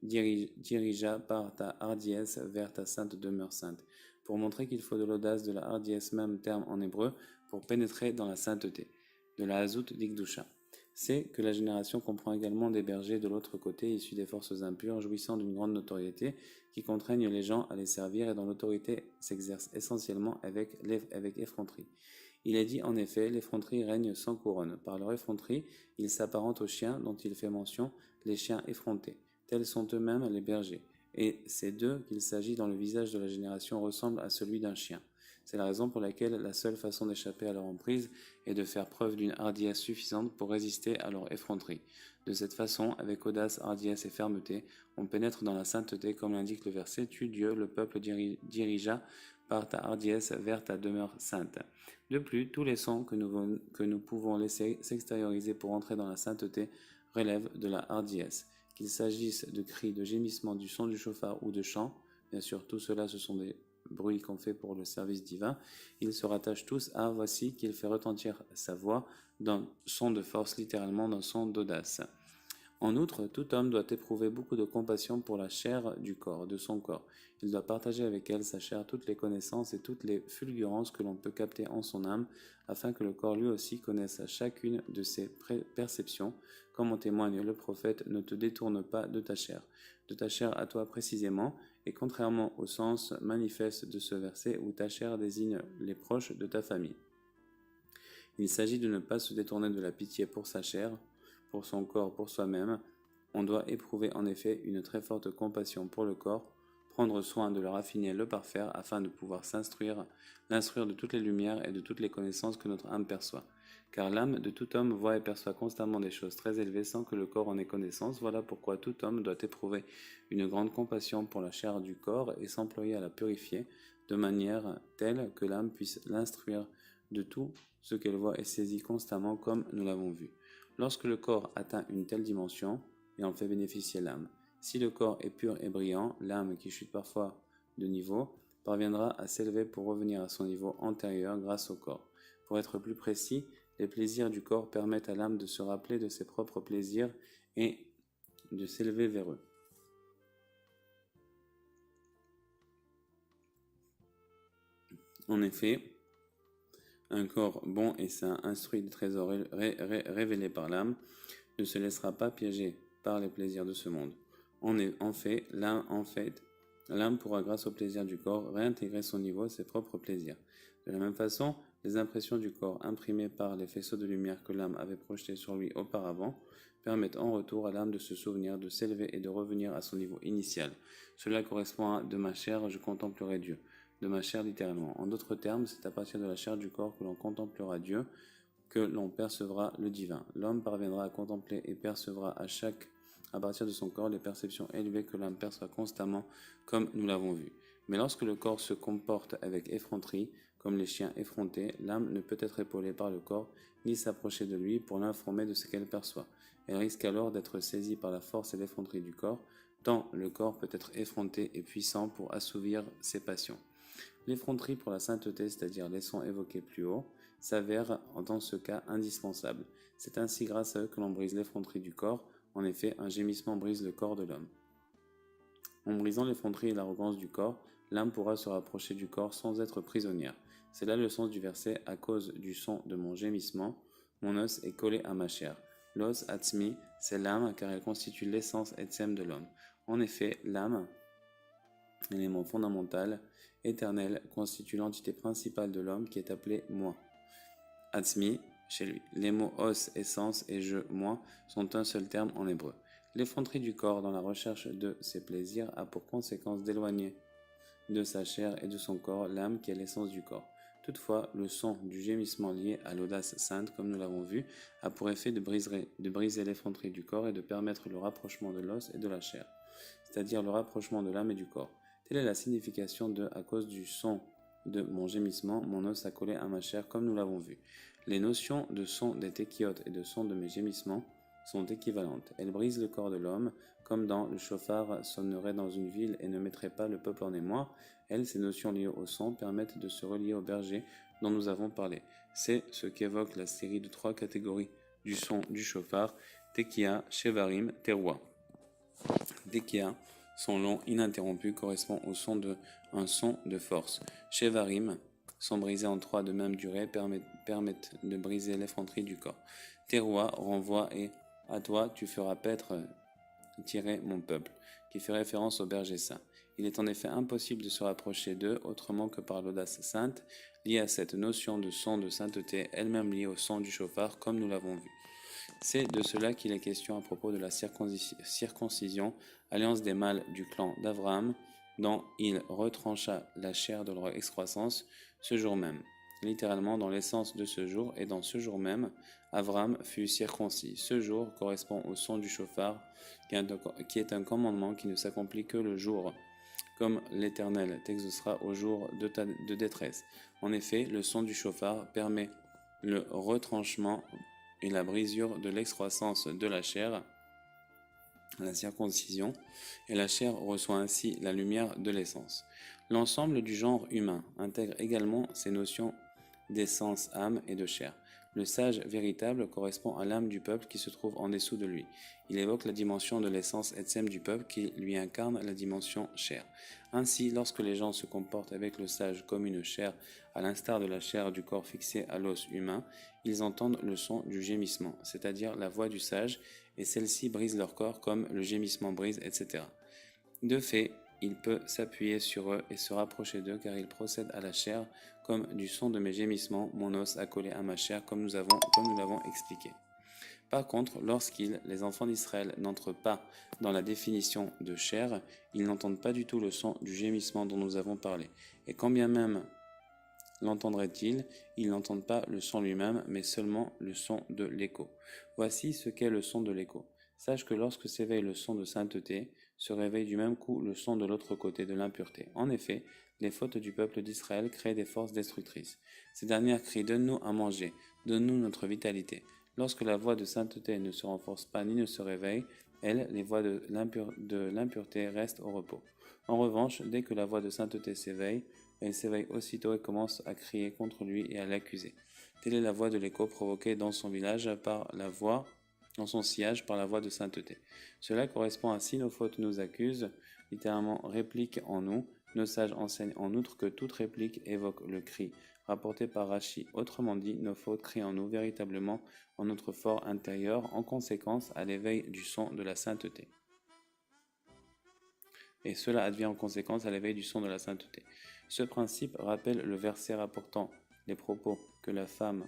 dirigea par ta hardiesse vers ta sainte demeure sainte, pour montrer qu'il faut de l'audace, de la hardiesse, même terme en hébreu, pour pénétrer dans la sainteté. de la Hazout d'Ikdusha. C'est que la génération comprend également des bergers de l'autre côté, issus des forces impures, jouissant d'une grande notoriété, qui contraignent les gens à les servir et dont l'autorité s'exerce essentiellement avec effronterie. Il est dit en effet, l'effronterie règne sans couronne. Par leur effronterie, ils s'apparentent aux chiens dont il fait mention, les chiens effrontés. Tels sont eux-mêmes les bergers. Et c'est d'eux qu'il s'agit dans le visage de la génération ressemble à celui d'un chien. C'est la raison pour laquelle la seule façon d'échapper à leur emprise est de faire preuve d'une hardiesse suffisante pour résister à leur effronterie. De cette façon, avec audace, hardiesse et fermeté, on pénètre dans la sainteté, comme l'indique le verset « Tu, Dieu, le peuple dirigea par ta hardiesse vers ta demeure sainte ». De plus, tous les sons que nous pouvons laisser s'extérioriser pour entrer dans la sainteté relèvent de la hardiesse. Qu'il s'agisse de cris, de gémissements, du son du chauffard ou de chants, bien sûr, tout cela ce sont des bruit qu'on fait pour le service divin, ils se rattachent tous à voici qu'il fait retentir sa voix d'un son de force, littéralement d'un son d'audace. En outre, tout homme doit éprouver beaucoup de compassion pour la chair du corps, de son corps. Il doit partager avec elle, sa chair, toutes les connaissances et toutes les fulgurances que l'on peut capter en son âme, afin que le corps lui aussi connaisse chacune de ses perceptions. Comme en témoigne le prophète, ne te détourne pas de ta chair à toi précisément, et contrairement au sens manifeste de ce verset où ta chair désigne les proches de ta famille. Il s'agit de ne pas se détourner de la pitié pour sa chair, pour son corps, pour soi-même. On doit éprouver en effet une très forte compassion pour le corps, prendre soin de le raffiner, le parfaire, afin de pouvoir l'instruire de toutes les lumières et de toutes les connaissances que notre âme perçoit. Car l'âme de tout homme voit et perçoit constamment des choses très élevées sans que le corps en ait connaissance. Voilà pourquoi tout homme doit éprouver une grande compassion pour la chair du corps et s'employer à la purifier de manière telle que l'âme puisse l'instruire de tout ce qu'elle voit et saisit constamment comme nous l'avons vu. Lorsque le corps atteint une telle dimension, il en fait bénéficier l'âme. Si le corps est pur et brillant, l'âme, qui chute parfois de niveau, parviendra à s'élever pour revenir à son niveau antérieur grâce au corps. Pour être plus précis, les plaisirs du corps permettent à l'âme de se rappeler de ses propres plaisirs et de s'élever vers eux. En effet, un corps bon et sain, instruit des trésors révélés par l'âme, ne se laissera pas piéger par les plaisirs de ce monde. En fait, l'âme pourra, grâce au plaisir du corps, réintégrer son niveau, ses propres plaisirs. De la même façon, les impressions du corps imprimées par les faisceaux de lumière que l'âme avait projetés sur lui auparavant permettent en retour à l'âme de se souvenir, de s'élever et de revenir à son niveau initial. Cela correspond à « de ma chair, je contemplerai Dieu ». De ma chair littéralement. En d'autres termes, c'est à partir de la chair du corps que l'on contemplera Dieu, que l'on percevra le divin. L'homme parviendra à contempler et percevra à partir de son corps les perceptions élevées que l'âme perçoit constamment, comme nous l'avons vu. Mais lorsque le corps se comporte avec effronterie, comme les chiens effrontés, l'âme ne peut être épaulée par le corps, ni s'approcher de lui pour l'informer de ce qu'elle perçoit. Elle risque alors d'être saisie par la force et l'effronterie du corps, tant le corps peut être effronté et puissant pour assouvir ses passions. L'effronterie pour la sainteté, c'est-à-dire les sons évoqués plus haut, s'avère dans ce cas indispensable. C'est ainsi grâce à eux que l'on brise l'effronterie du corps. En effet, un gémissement brise le corps de l'homme. En brisant l'effronterie et l'arrogance du corps, l'âme pourra se rapprocher du corps sans être prisonnière. C'est là le sens du verset « À cause du son de mon gémissement, mon os est collé à ma chair ». L'os atzmi, c'est l'âme car elle constitue l'essence etzem de l'homme. En effet, l'âme, élément fondamental, éternel, constitue l'entité principale de l'homme qui est appelée moi. Atzmi, chez lui. Les mots os, essence et je, moi, sont un seul terme en hébreu. L'effronterie du corps dans la recherche de ses plaisirs a pour conséquence d'éloigner de sa chair et de son corps l'âme qui est l'essence du corps. Toutefois, le son du gémissement lié à l'audace sainte, comme nous l'avons vu, a pour effet de briser l'effronterie du corps et de permettre le rapprochement de l'os et de la chair, c'est-à-dire le rapprochement de l'âme et du corps. Telle est la signification de « à cause du son de mon gémissement, mon os a collé à ma chair », comme nous l'avons vu. Les notions de son des téchiotes et de son de mes gémissements sont équivalentes. Elles brisent le corps de l'homme, comme dans le chauffard sonnerait dans une ville et ne mettrait pas le peuple en émoi. Ces notions liées au son, permettent de se relier au berger dont nous avons parlé. C'est ce qu'évoque la série de 3 catégories du son du chauffard, Tekia, Shevarim, Teroua. Tekia, son long ininterrompu, correspond au son un son de force. Shevarim, sont brisés en trois de même durée permettent de briser l'effronterie du corps. Teroua renvoie et à toi tu feras paître mon peuple, qui fait référence au berger saint. Il est en effet impossible de se rapprocher d'eux autrement que par l'audace sainte, liée à cette notion de son de sainteté, elle-même liée au son du chauffard, comme nous l'avons vu. C'est de cela qu'il est question à propos de la circoncision, alliance des mâles du clan d'Abraham, dont il retrancha la chair de leur excroissance ce jour même. Littéralement, dans l'essence de ce jour, et dans ce jour même, Abraham fut circoncis. Ce jour correspond au son du chauffard, qui est un commandement qui ne s'accomplit que le jour, comme l'Éternel t'exaucera au jour de détresse. En effet, le son du chauffard permet le retranchement et la brisure de l'excroissance de la chair, la circoncision, et la chair reçoit ainsi la lumière de l'essence. L'ensemble du genre humain intègre également ces notions d'essence, âme et de chair. Le sage véritable correspond à l'âme du peuple qui se trouve en dessous de lui. Il évoque la dimension de l'essence etsem du peuple qui lui incarne la dimension chair. Ainsi, lorsque les gens se comportent avec le sage comme une chair, à l'instar de la chair du corps fixé à l'os humain, ils entendent le son du gémissement, c'est-à-dire la voix du sage, et celle-ci brise leur corps comme le gémissement brise, etc. De fait, il peut s'appuyer sur eux et se rapprocher d'eux car il procède à la chair comme du son de mes gémissements, mon os accolé à ma chair comme nous l'avons expliqué. Par contre, les enfants d'Israël, n'entrent pas dans la définition de chair, ils n'entendent pas du tout le son du gémissement dont nous avons parlé. Et quand bien même l'entendraient-ils, ils n'entendent pas le son lui-même, mais seulement le son de l'écho. Voici ce qu'est le son de l'écho. Sache que lorsque s'éveille le son de sainteté, se réveille du même coup le son de l'autre côté de l'impureté. En effet, les fautes du peuple d'Israël créent des forces destructrices. Ces dernières crient « Donne-nous à manger, donne-nous notre vitalité ». Lorsque la voix de sainteté ne se renforce pas ni ne se réveille, les voix de l'impureté restent au repos. En revanche, dès que la voix de sainteté s'éveille, elle s'éveille aussitôt et commence à crier contre lui et à l'accuser. Telle est la voix de l'écho provoquée dans son village dans son sillage par la voix de sainteté. Cela correspond à si nos fautes nous accusent, littéralement répliquent en nous. Nos sages enseignent en outre que toute réplique évoque le cri, rapporté par Rashi. Autrement dit, nos fautes crient en nous véritablement en notre fort intérieur, en conséquence à l'éveil du son de la sainteté. Et cela advient en conséquence à l'éveil du son de la sainteté. Ce principe rappelle le verset rapportant les propos que la femme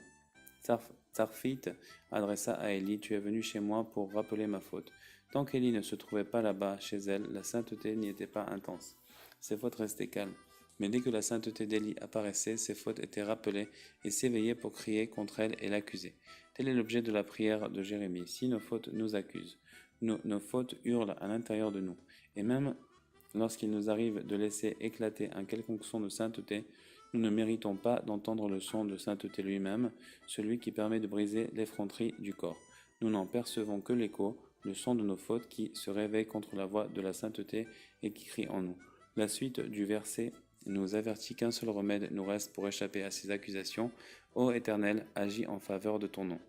Tsarfite adressa à Élie « Tu es venu chez moi pour rappeler ma faute ». Tant qu'Élie ne se trouvait pas là-bas chez elle, la sainteté n'y était pas intense. Ses fautes restaient calmes. Mais dès que la sainteté d'Élie apparaissait, ses fautes étaient rappelées et s'éveillaient pour crier contre elle et l'accuser. Tel est l'objet de la prière de Jérémie. Si nos fautes nous accusent, nos fautes hurlent à l'intérieur de nous. Et même lorsqu'il nous arrive de laisser éclater un quelconque son de sainteté, nous ne méritons pas d'entendre le son de sainteté lui-même, celui qui permet de briser l'effronterie du corps. Nous n'en percevons que l'écho, le son de nos fautes qui se réveille contre la voix de la sainteté et qui crie en nous. La suite du verset nous avertit qu'un seul remède nous reste pour échapper à ces accusations. Ô Éternel, agis en faveur de ton nom.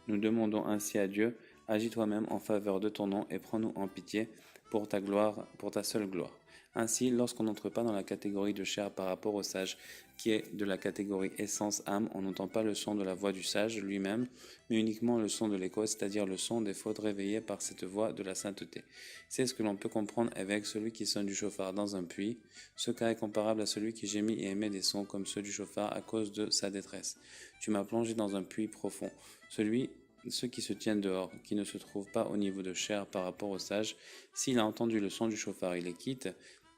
Nous demandons ainsi à Dieu, agis toi-même en faveur de ton nom et prends-nous en pitié pour ta gloire, pour ta seule gloire. Ainsi, lorsqu'on n'entre pas dans la catégorie de chair par rapport au sage, qui est de la catégorie essence-âme, on n'entend pas le son de la voix du sage lui-même, mais uniquement le son de l'écho, c'est-à-dire le son des fautes réveillées par cette voix de la sainteté. C'est ce que l'on peut comprendre avec celui qui sonne du chauffard dans un puits. Ce cas est comparable à celui qui gémit et émet des sons comme ceux du chauffard à cause de sa détresse. Tu m'as plongé dans un puits profond. Ceux qui se tiennent dehors, qui ne se trouvent pas au niveau de chair par rapport au sage, s'il a entendu le son du chauffard, il les quitte.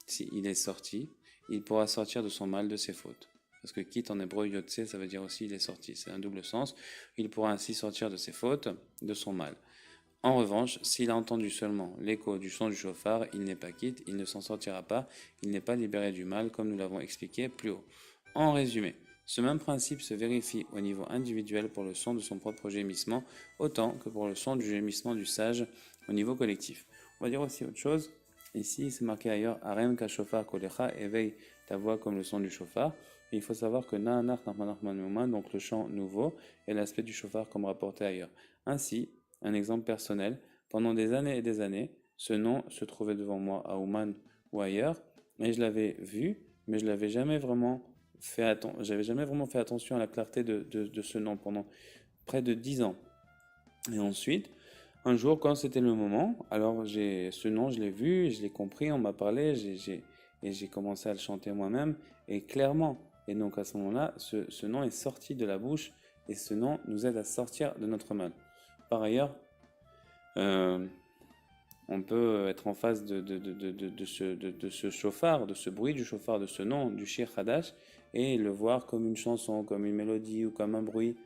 S'il est sorti, il pourra sortir de son mal, de ses fautes. Parce que quitte en hébreu yotse, ça veut dire aussi il est sorti. C'est un double sens. Il pourra ainsi sortir de ses fautes, de son mal. En revanche, s'il a entendu seulement l'écho du son du chauffard, il n'est pas quitte, il ne s'en sortira pas, il n'est pas libéré du mal, comme nous l'avons expliqué plus haut. En résumé, ce même principe se vérifie au niveau individuel pour le son de son propre gémissement, autant que pour le son du gémissement du sage au niveau collectif. On va dire aussi autre chose. Ici, c'est marqué ailleurs, Arem ka shofar kolecha, éveille ta voix comme le son du chauffard. Et il faut savoir que Na'anach Nachman, donc le chant nouveau, est l'aspect du chauffard comme rapporté ailleurs. Ainsi, un exemple personnel, pendant des années et des années, ce nom se trouvait devant moi à Ouman ou ailleurs, mais je l'avais vu, mais je l'avais jamais vraiment j'avais jamais vraiment fait attention à la clarté de ce nom pendant près de 10 ans. Et ensuite, un jour, quand c'était le moment, alors ce nom, je l'ai vu, je l'ai compris, on m'a parlé, et j'ai commencé à le chanter moi-même, et clairement. Et donc à ce moment-là, ce nom est sorti de la bouche, et ce nom nous aide à sortir de notre mal. Par ailleurs, euh, on peut être en face de ce chauffard, de ce bruit du chauffard, de ce nom, du Shir Hadash, et le voir comme une chanson, comme une mélodie ou comme un bruit,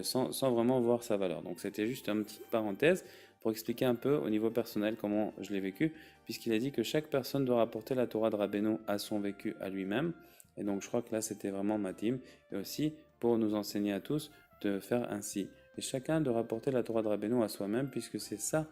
sans vraiment voir sa valeur. Donc c'était juste une petite parenthèse pour expliquer un peu au niveau personnel comment je l'ai vécu, puisqu'il a dit que chaque personne doit rapporter la Torah de Rabbeinu à son vécu à lui-même. Et donc je crois que là c'était vraiment ma team, et aussi pour nous enseigner à tous de faire ainsi. Et chacun de rapporter la Torah de Rabbeinu à soi-même, puisque c'est ça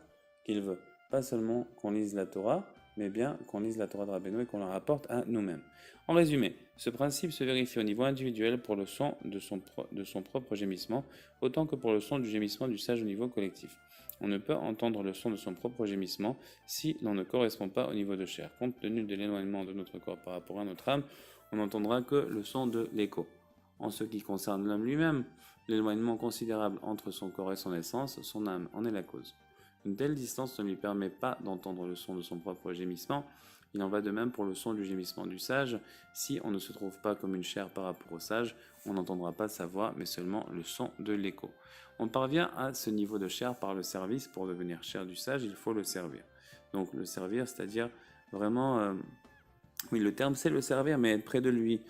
qu'il veut. Pas seulement qu'on lise la Torah, mais bien qu'on lise la Torah de Rabbeinu et qu'on la rapporte à nous-mêmes. En résumé, ce principe se vérifie au niveau individuel pour le son de son propre gémissement, autant que pour le son du gémissement du sage au niveau collectif. On ne peut entendre le son de son propre gémissement si l'on ne correspond pas au niveau de chair. Compte tenu de l'éloignement de notre corps par rapport à notre âme, on n'entendra que le son de l'écho. En ce qui concerne l'homme lui-même, l'éloignement considérable entre son corps et son essence, son âme en est la cause. Une telle distance ne lui permet pas d'entendre le son de son propre gémissement. Il en va de même pour le son du gémissement du sage. Si on ne se trouve pas comme une chair par rapport au sage, on n'entendra pas sa voix, mais seulement le son de l'écho. On parvient à ce niveau de chair par le service. Pour devenir chair du sage, il faut le servir. Donc le servir, c'est-à-dire vraiment... oui, le terme c'est le servir, mais être près de lui.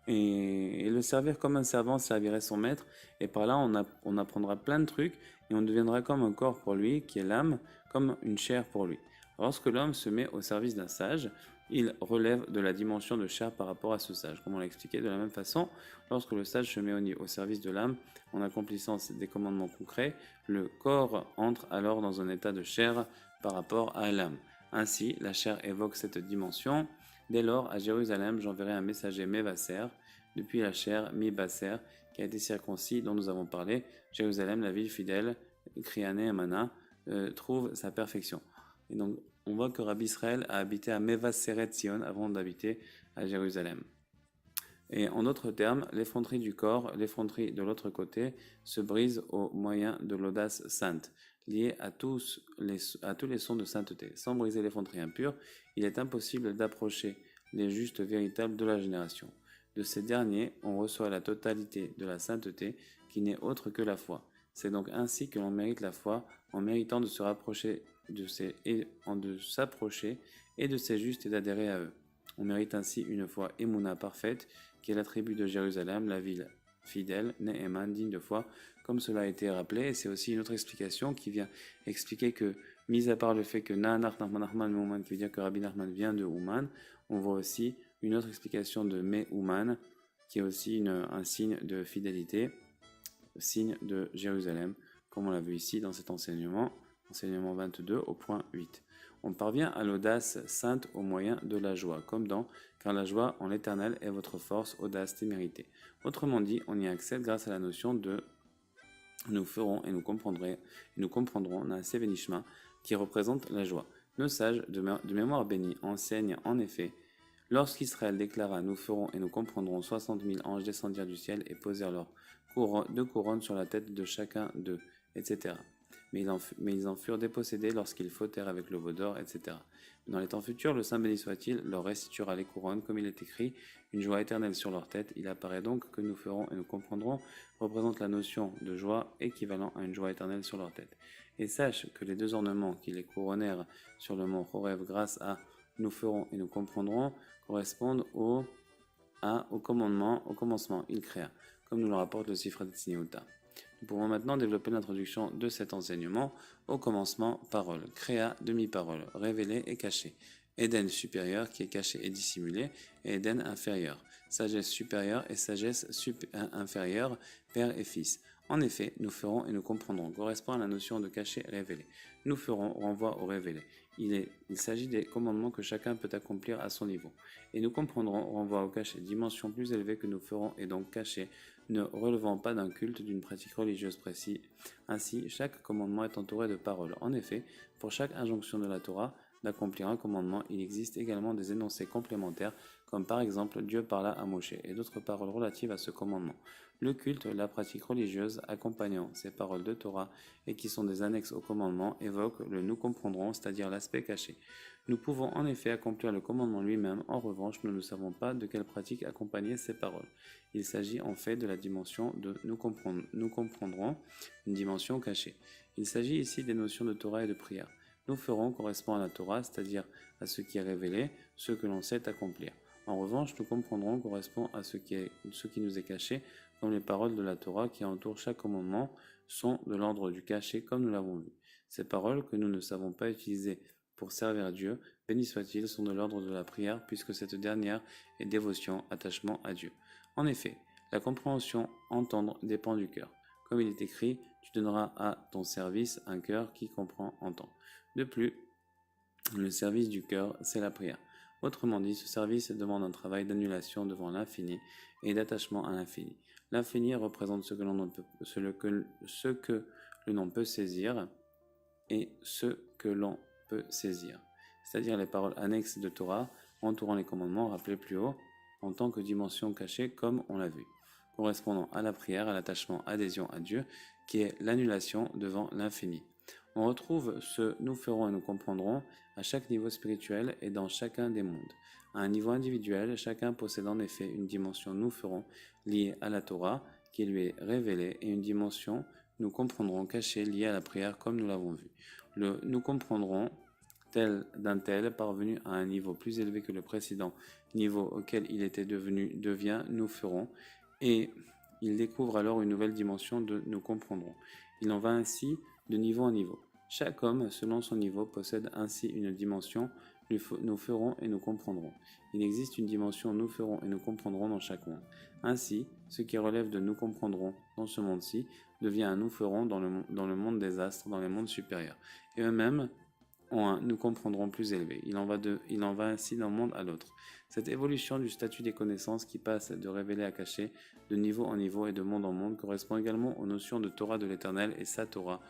Et le servir comme un servant servirait son maître. Et par là, on apprendra plein de trucs et on deviendra comme un corps pour lui, qui est l'âme, comme une chair pour lui. Lorsque l'homme se met au service d'un sage, il relève de la dimension de chair par rapport à ce sage. Comme on l'a expliqué de la même façon, lorsque le sage se met au service de l'âme, en accomplissant des commandements concrets, le corps entre alors dans un état de chair par rapport à l'âme. Ainsi, la chair évoque cette dimension. Dès lors, à Jérusalem, j'enverrai un messager Mévasser, depuis la chair Mi-Basser, qui a été circoncis, dont nous avons parlé. Jérusalem, la ville fidèle, Kriané et Mana, trouve sa perfection. Et donc, on voit que Rabbi Israël a habité à Mévasseret Sion avant d'habiter à Jérusalem. Et en d'autres termes, l'effronterie du corps, l'effronterie de l'autre côté, se brise au moyen de l'audace sainte, liée à tous les sons de sainteté. Sans briser l'effronterie impure, il est impossible d'approcher les justes véritables de la génération. De ces derniers, on reçoit la totalité de la sainteté qui n'est autre que la foi. C'est donc ainsi que l'on mérite la foi, en méritant de se rapprocher de s'approcher et de ces justes et d'adhérer à eux. On mérite ainsi une foi émouna parfaite, qui est l'attribut de Jérusalem, la ville fidèle, Ne'eman, digne de foi, comme cela a été rappelé. Et c'est aussi une autre explication qui vient expliquer que, mis à part le fait que Na'anach Nachman Meuman, qui veut dire que Rabbi Nachman vient de Ouman, on voit aussi une autre explication de Me'ouman, qui est aussi un signe de fidélité, signe de Jérusalem, comme on l'a vu ici dans cet enseignement 22 au point 8. On parvient à l'audace sainte au moyen de la joie, comme dans « Car la joie en l'Éternel est votre force, audace témérité ». Autrement dit, on y accède grâce à la notion de « nous ferons et nous comprendrons » Naaseh Venishma, qui représente la joie. Nos sages de mémoire bénie enseignent en effet lorsqu'Israël déclara « Nous ferons et nous comprendrons » 60 000 anges descendirent du ciel et posèrent leurs deux couronnes sur la tête de chacun d'eux, etc. Mais ils en furent dépossédés lorsqu'ils fautèrent avec le veau d'or, etc. Dans les temps futurs, le Saint béni soit-il leur restituera les couronnes, comme il est écrit, une joie éternelle sur leur tête. Il apparaît donc que nous ferons et nous comprendrons représente la notion de joie équivalent à une joie éternelle sur leur tête. Et sache que les deux ornements qui les couronnèrent sur le mont Horeb grâce à nous ferons et nous comprendrons correspondent au commencement, il créa, comme nous le rapporte le Sifra de Tzniuta. Nous pouvons maintenant développer l'introduction de cet enseignement. Au commencement, parole, créa, demi-parole, révélé et caché. Éden supérieur qui est caché et dissimulé, et Éden inférieur. Sagesse supérieure et sagesse inférieure, père et fils. En effet, nous ferons et nous comprendrons correspond à la notion de caché et révélé. Nous ferons renvoie au révélé. Il s'agit des commandements que chacun peut accomplir à son niveau. Et nous comprendrons renvoie au caché, dimension plus élevée que nous ferons et donc caché, ne relevant pas d'un culte, d'une pratique religieuse précise. Ainsi, chaque commandement est entouré de paroles. En effet, pour chaque injonction de la Torah, d'accomplir un commandement, il existe également des énoncés complémentaires, comme par exemple Dieu parla à Moshe, et d'autres paroles relatives à ce commandement. Le culte, la pratique religieuse accompagnant ces paroles de Torah et qui sont des annexes au commandement évoquent le nous comprendrons, c'est-à-dire l'aspect caché. Nous pouvons en effet accomplir le commandement lui-même, en revanche, nous ne savons pas de quelle pratique accompagner ces paroles. Il s'agit en fait de la dimension de nous comprendrons, une dimension cachée. Il s'agit ici des notions de Torah et de prière. Nous ferons correspond à la Torah, c'est-à-dire à ce qui est révélé, ce que l'on sait accomplir. En revanche, nous comprendrons correspond à ce qui nous est caché, comme les paroles de la Torah qui entourent chaque commandement sont de l'ordre du caché, comme nous l'avons vu. Ces paroles que nous ne savons pas utiliser pour servir Dieu, béni soit-il, sont de l'ordre de la prière, puisque cette dernière est dévotion, attachement à Dieu. En effet, la compréhension, entendre, dépend du cœur. Comme il est écrit, tu donneras à ton service un cœur qui comprend, entend. De plus, le service du cœur, c'est la prière. Autrement dit, ce service demande un travail d'annulation devant l'infini et d'attachement à l'infini. L'infini représente ce que l'on peut saisir et ce que l'on peut saisir, c'est-à-dire les paroles annexes de Torah entourant les commandements rappelés plus haut en tant que dimension cachée comme on l'a vu, correspondant à la prière, à l'attachement, adhésion à Dieu, qui est l'annulation devant l'infini. On retrouve ce nous ferons et nous comprendrons à chaque niveau spirituel et dans chacun des mondes. À un niveau individuel, chacun possède en effet une dimension nous ferons liée à la Torah qui lui est révélée et une dimension nous comprendrons cachée liée à la prière comme nous l'avons vu. Le nous comprendrons tel d'un tel parvenu à un niveau plus élevé que le précédent niveau auquel il était devient nous ferons et il découvre alors une nouvelle dimension de nous comprendrons. Il en va ainsi de niveau en niveau. Chaque homme, selon son niveau, possède ainsi une dimension nous ferons et nous comprendrons. Il existe une dimension nous ferons et nous comprendrons dans chaque monde. Ainsi, ce qui relève de nous comprendrons dans ce monde-ci devient un nous ferons dans le monde des astres, dans les mondes supérieurs. Et eux-mêmes ont un nous comprendrons plus élevé. Il en va ainsi d'un monde à l'autre. Cette évolution du statut des connaissances qui passe de révélé à caché, de niveau en niveau et de monde en monde correspond également aux notions de Torah de l'Éternel et sa Torah.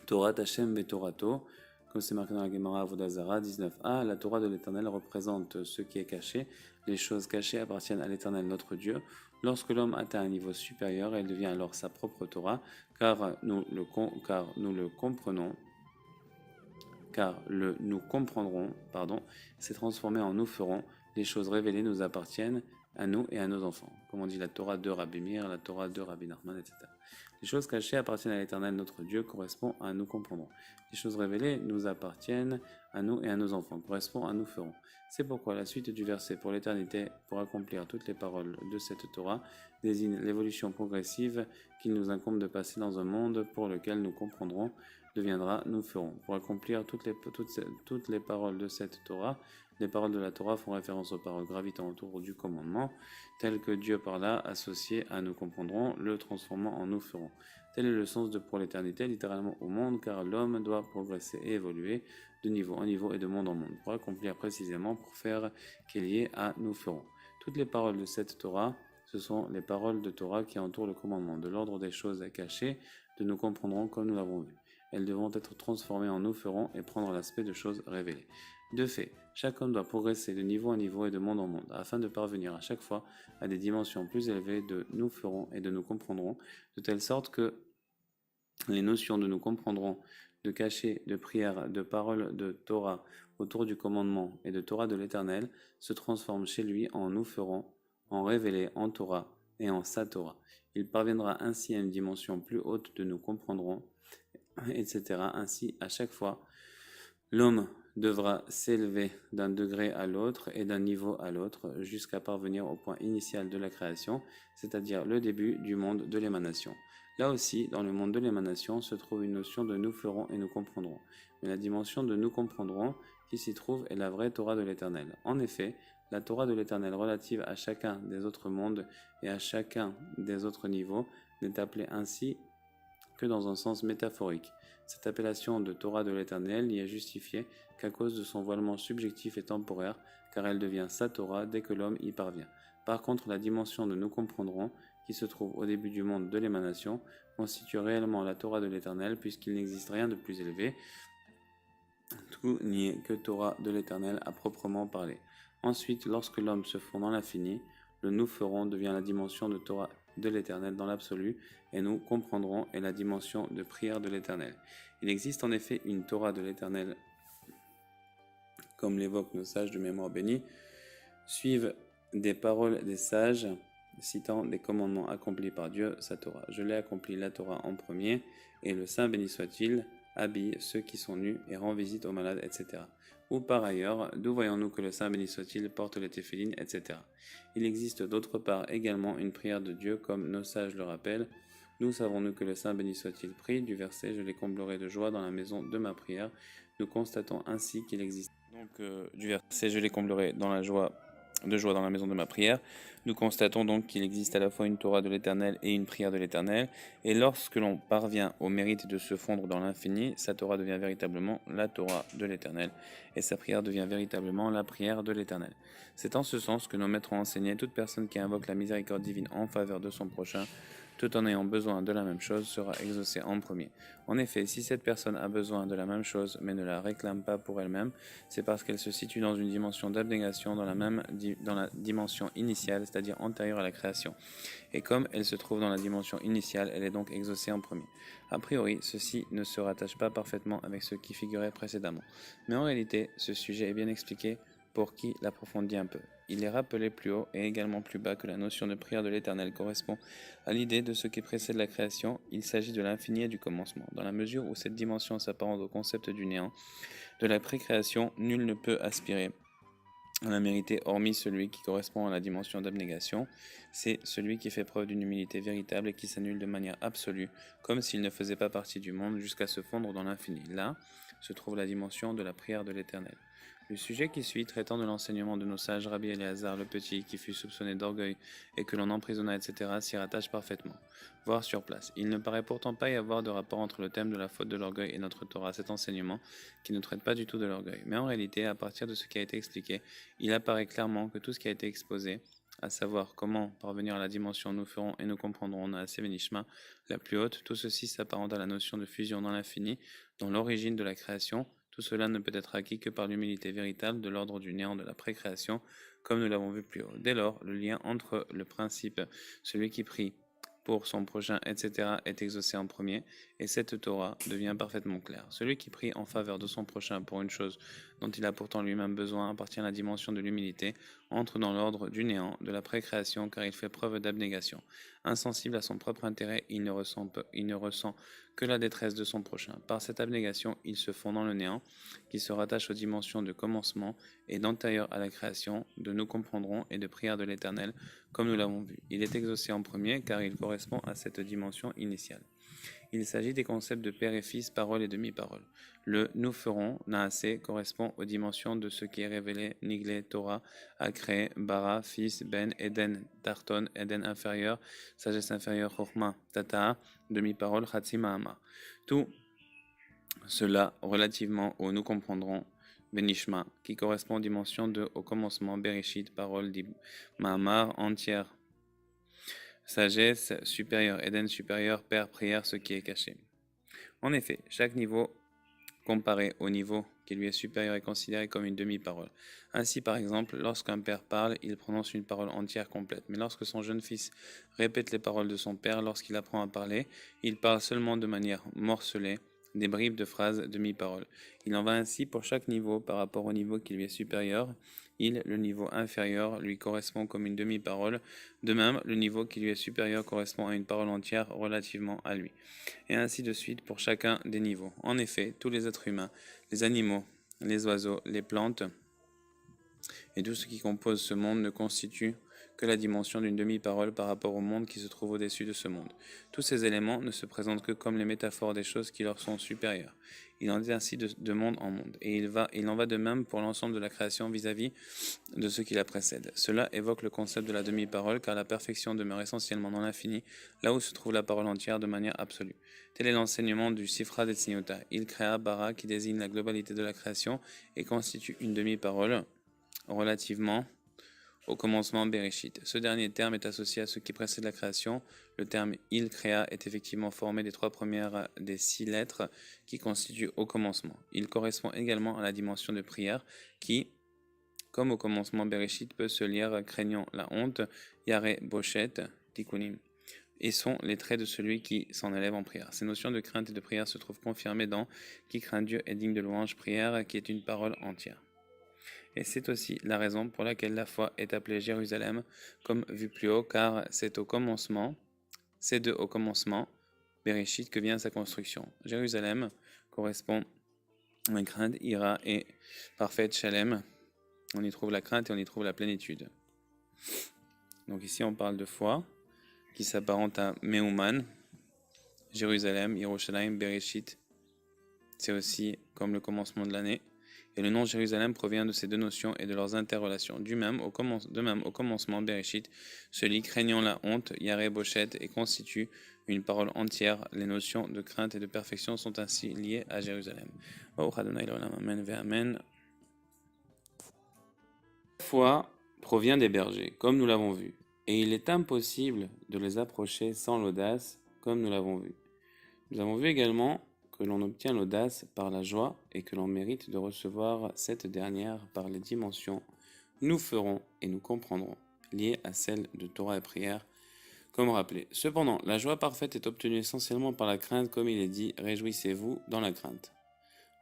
Torah Tachem Betorato, comme c'est marqué dans la Gemara Avodazara 19a, la Torah de l'Éternel représente ce qui est caché. Les choses cachées appartiennent à l'Éternel notre Dieu. Lorsque l'homme atteint un niveau supérieur, elle devient alors sa propre Torah, car nous le comprendrons, s'est transformé en nous ferons. Les choses révélées nous appartiennent à nous et à nos enfants. Comme on dit la Torah de Rabbi Meir, la Torah de Rabbi Nachman, etc. Les choses cachées appartiennent à l'Éternel notre Dieu, correspond à nous comprendrons. Les choses révélées nous appartiennent à nous et à nos enfants, correspond à nous ferons. C'est pourquoi la suite du verset pour l'éternité, pour accomplir toutes les paroles de cette Torah, désigne l'évolution progressive qu'il nous incombe de passer dans un monde pour lequel nous comprendrons, deviendra nous ferons. Pour accomplir toutes les paroles de cette Torah, les paroles de la Torah font référence aux paroles gravitant autour du commandement, telles que Dieu parla, associé à nous comprendrons, le transformant en nous ferons. Tel est le sens de pour l'éternité, littéralement au monde, car l'homme doit progresser et évoluer de niveau en niveau et de monde en monde, pour accomplir précisément, pour faire qu'il y ait à nous ferons. Toutes les paroles de cette Torah, ce sont les paroles de Torah qui entourent le commandement, de l'ordre des choses cachées, de nous comprendrons comme nous l'avons vu. Elles devront être transformées en nous ferons et prendre l'aspect de choses révélées. De fait, chaque homme doit progresser de niveau en niveau et de monde en monde, afin de parvenir à chaque fois à des dimensions plus élevées de nous ferons et de nous comprendrons, de telle sorte que les notions de nous comprendrons, de cachet, de prière, de parole de Torah autour du commandement et de Torah de l'Éternel se transforment chez lui en nous ferons, en révélé en Torah et en sa Torah. Il parviendra ainsi à une dimension plus haute de nous comprendrons, etc. Ainsi, à chaque fois, l'homme devra s'élever d'un degré à l'autre et d'un niveau à l'autre jusqu'à parvenir au point initial de la création, c'est-à-dire le début du monde de l'émanation. Là aussi, dans le monde de l'émanation se trouve une notion de nous ferons et nous comprendrons. Mais la dimension de nous comprendrons qui s'y trouve est la vraie Torah de l'Éternel. En effet, la Torah de l'Éternel relative à chacun des autres mondes et à chacun des autres niveaux n'est appelée ainsi que dans un sens métaphorique. Cette appellation de Torah de l'Éternel n'y est justifiée qu'à cause de son voilement subjectif et temporaire, car elle devient sa Torah dès que l'homme y parvient. Par contre, la dimension de nous comprendrons, qui se trouve au début du monde de l'émanation, constitue réellement la Torah de l'Éternel, puisqu'il n'existe rien de plus élevé. tout n'y est que Torah de l'Éternel à proprement parler. Ensuite, lorsque l'homme se fond dans l'infini, le nous ferons devient la dimension de Torah de l'Éternel dans l'absolu, et nous comprendrons est la dimension de prière de l'Éternel. Il existe en effet une Torah de l'Éternel, comme l'évoquent nos sages de mémoire bénie, suivent des paroles des sages, citant des commandements accomplis par Dieu, sa Torah. Je l'ai accompli la Torah en premier, et le Saint béni soit-il, habille ceux qui sont nus et rend visite aux malades, etc. Ou par ailleurs, d'où voyons-nous que le Saint béni soit-il porte les téphilines, etc. Il existe d'autre part également une prière de Dieu, comme nos sages le rappellent. D'où savons-nous que le Saint béni soit-il prie du verset « Je les comblerai de joie dans la maison de ma prière ». Nous constatons ainsi qu'il existe. Du verset « Je les comblerai dans la joie dans la maison de ma prière ». Nous constatons donc qu'il existe à la fois une Torah de l'Éternel et une prière de l'Éternel. Et lorsque l'on parvient au mérite de se fondre dans l'infini, sa Torah devient véritablement la Torah de l'Éternel. Et sa prière devient véritablement la prière de l'Éternel. C'est en ce sens que nos maîtres ont enseigné toute personne qui invoque la miséricorde divine en faveur de son prochain, tout en ayant besoin de la même chose, sera exaucée en premier. En effet, si cette personne a besoin de la même chose mais ne la réclame pas pour elle-même, c'est parce qu'elle se situe dans une dimension d'abnégation dans la dimension initiale, c'est-à-dire antérieure à la création. Et comme elle se trouve dans la dimension initiale, elle est donc exaucée en premier. A priori, ceci ne se rattache pas parfaitement avec ce qui figurait précédemment. Mais en réalité, ce sujet est bien expliqué pour qui l'approfondit un peu. Il est rappelé plus haut et également plus bas que la notion de prière de l'Éternel correspond à l'idée de ce qui précède la création. Il s'agit de l'infini et du commencement. Dans la mesure où cette dimension s'apparente au concept du néant, de la précréation, nul ne peut aspirer à la mériter hormis celui qui correspond à la dimension d'abnégation. C'est celui qui fait preuve d'une humilité véritable et qui s'annule de manière absolue, comme s'il ne faisait pas partie du monde jusqu'à se fondre dans l'infini. Là se trouve la dimension de la prière de l'Éternel. Le sujet qui suit, traitant de l'enseignement de nos sages, Rabbi Éléazar le Petit, qui fut soupçonné d'orgueil et que l'on emprisonna, etc., s'y rattache parfaitement, voire sur place. Il ne paraît pourtant pas y avoir de rapport entre le thème de la faute de l'orgueil et notre Torah, cet enseignement, qui ne traite pas du tout de l'orgueil. Mais en réalité, à partir de ce qui a été expliqué, il apparaît clairement que tout ce qui a été exposé, à savoir comment parvenir à la dimension nous ferons et nous comprendrons dans la Sevenishma, la plus haute, tout ceci s'apparente à la notion de fusion dans l'infini, dans l'origine de la création. Tout cela ne peut être acquis que par l'humilité véritable de l'ordre du néant de la précréation, comme nous l'avons vu plus haut. Dès lors, le lien entre le principe, celui qui prie pour son prochain, etc., est exaucé en premier, et cette Torah devient parfaitement claire. Celui qui prie en faveur de son prochain pour une chose dont il a pourtant lui-même besoin appartient à la dimension de l'humilité, entre dans l'ordre du néant, de la précréation, car il fait preuve d'abnégation. Insensible à son propre intérêt, il ne ressent que la détresse de son prochain. Par cette abnégation, il se fond dans le néant, qui se rattache aux dimensions de commencement et d'antérieur à la création, de nous comprendrons et de prière de l'Éternel, comme nous l'avons vu. Il est exaucé en premier, car il correspond à cette dimension initiale. Il s'agit des concepts de père et fils, parole et demi-parole. Le nous ferons, naasé, correspond aux dimensions de ce qui est révélé, niglé, Torah, a créé, bara, fils, ben, Eden, tarton, Eden inférieur, sagesse inférieure, chokma, tata, demi-parole, chatzima ama. Tout cela relativement au nous comprendrons, benishma, qui correspond aux dimensions de au commencement, bereshit, parole, mahamar, entière. Sagesse supérieure, Eden supérieur, Père, prière, ce qui est caché. En effet, chaque niveau comparé au niveau qui lui est supérieur est considéré comme une demi-parole. Ainsi, par exemple, lorsqu'un père parle, il prononce une parole entière complète. Mais lorsque son jeune fils répète les paroles de son père, lorsqu'il apprend à parler, il parle seulement de manière morcelée, des bribes de phrases demi-paroles. Il en va ainsi pour chaque niveau par rapport au niveau qui lui est supérieur. Le niveau inférieur, lui correspond comme une demi-parole. De même, le niveau qui lui est supérieur correspond à une parole entière relativement à lui. Et ainsi de suite pour chacun des niveaux. En effet, tous les êtres humains, les animaux, les oiseaux, les plantes et tout ce qui compose ce monde ne constitue que la dimension d'une demi-parole par rapport au monde qui se trouve au-dessus de ce monde. Tous ces éléments ne se présentent que comme les métaphores des choses qui leur sont supérieures. Il en est ainsi de monde en monde, et il en va de même pour l'ensemble de la création vis-à-vis de ce qui la précède. Cela évoque le concept de la demi-parole, car la perfection demeure essentiellement dans l'infini, là où se trouve la parole entière de manière absolue. Tel est l'enseignement du Sifra d'Etsniuta. Il créa bara, qui désigne la globalité de la création, et constitue une demi-parole relativement au commencement Bereshit. Ce dernier terme est associé à ce qui précède la création. Le terme il créa est effectivement formé des 3 premières des 6 lettres qui constituent au commencement. Il correspond également à la dimension de prière qui, comme au commencement Bereshit, peut se lire craignant la honte, Yare Boshet, Tikkunim, et sont les traits de celui qui s'en élève en prière. Ces notions de crainte et de prière se trouvent confirmées dans Qui craint Dieu est digne de louange, prière, qui est une parole entière. Et c'est aussi la raison pour laquelle la foi est appelée Jérusalem, comme vu plus haut, car c'est de au commencement, Bereshit, que vient sa construction. Jérusalem correspond à la crainte, Ira et parfaite Shalem. On y trouve la crainte et on y trouve la plénitude. Donc ici on parle de foi, qui s'apparente à Meuman, Jérusalem, Yerushalayim, Bereshit. C'est aussi comme le commencement de l'année. Et le nom Jérusalem provient de ces deux notions et de leurs interrelations. De même, au commencement, Bereshit se lit craignant la honte, Yare Boshet, et constitue une parole entière. Les notions de crainte et de perfection sont ainsi liées à Jérusalem. Amen. La foi provient des bergers, comme nous l'avons vu, et il est impossible de les approcher sans l'audace, comme nous l'avons vu. Nous avons vu également que l'on obtient l'audace par la joie et que l'on mérite de recevoir cette dernière par les dimensions nous ferons et nous comprendrons, liées à celles de Torah et prière, comme rappelé. Cependant, la joie parfaite est obtenue essentiellement par la crainte, comme il est dit, réjouissez-vous dans la crainte.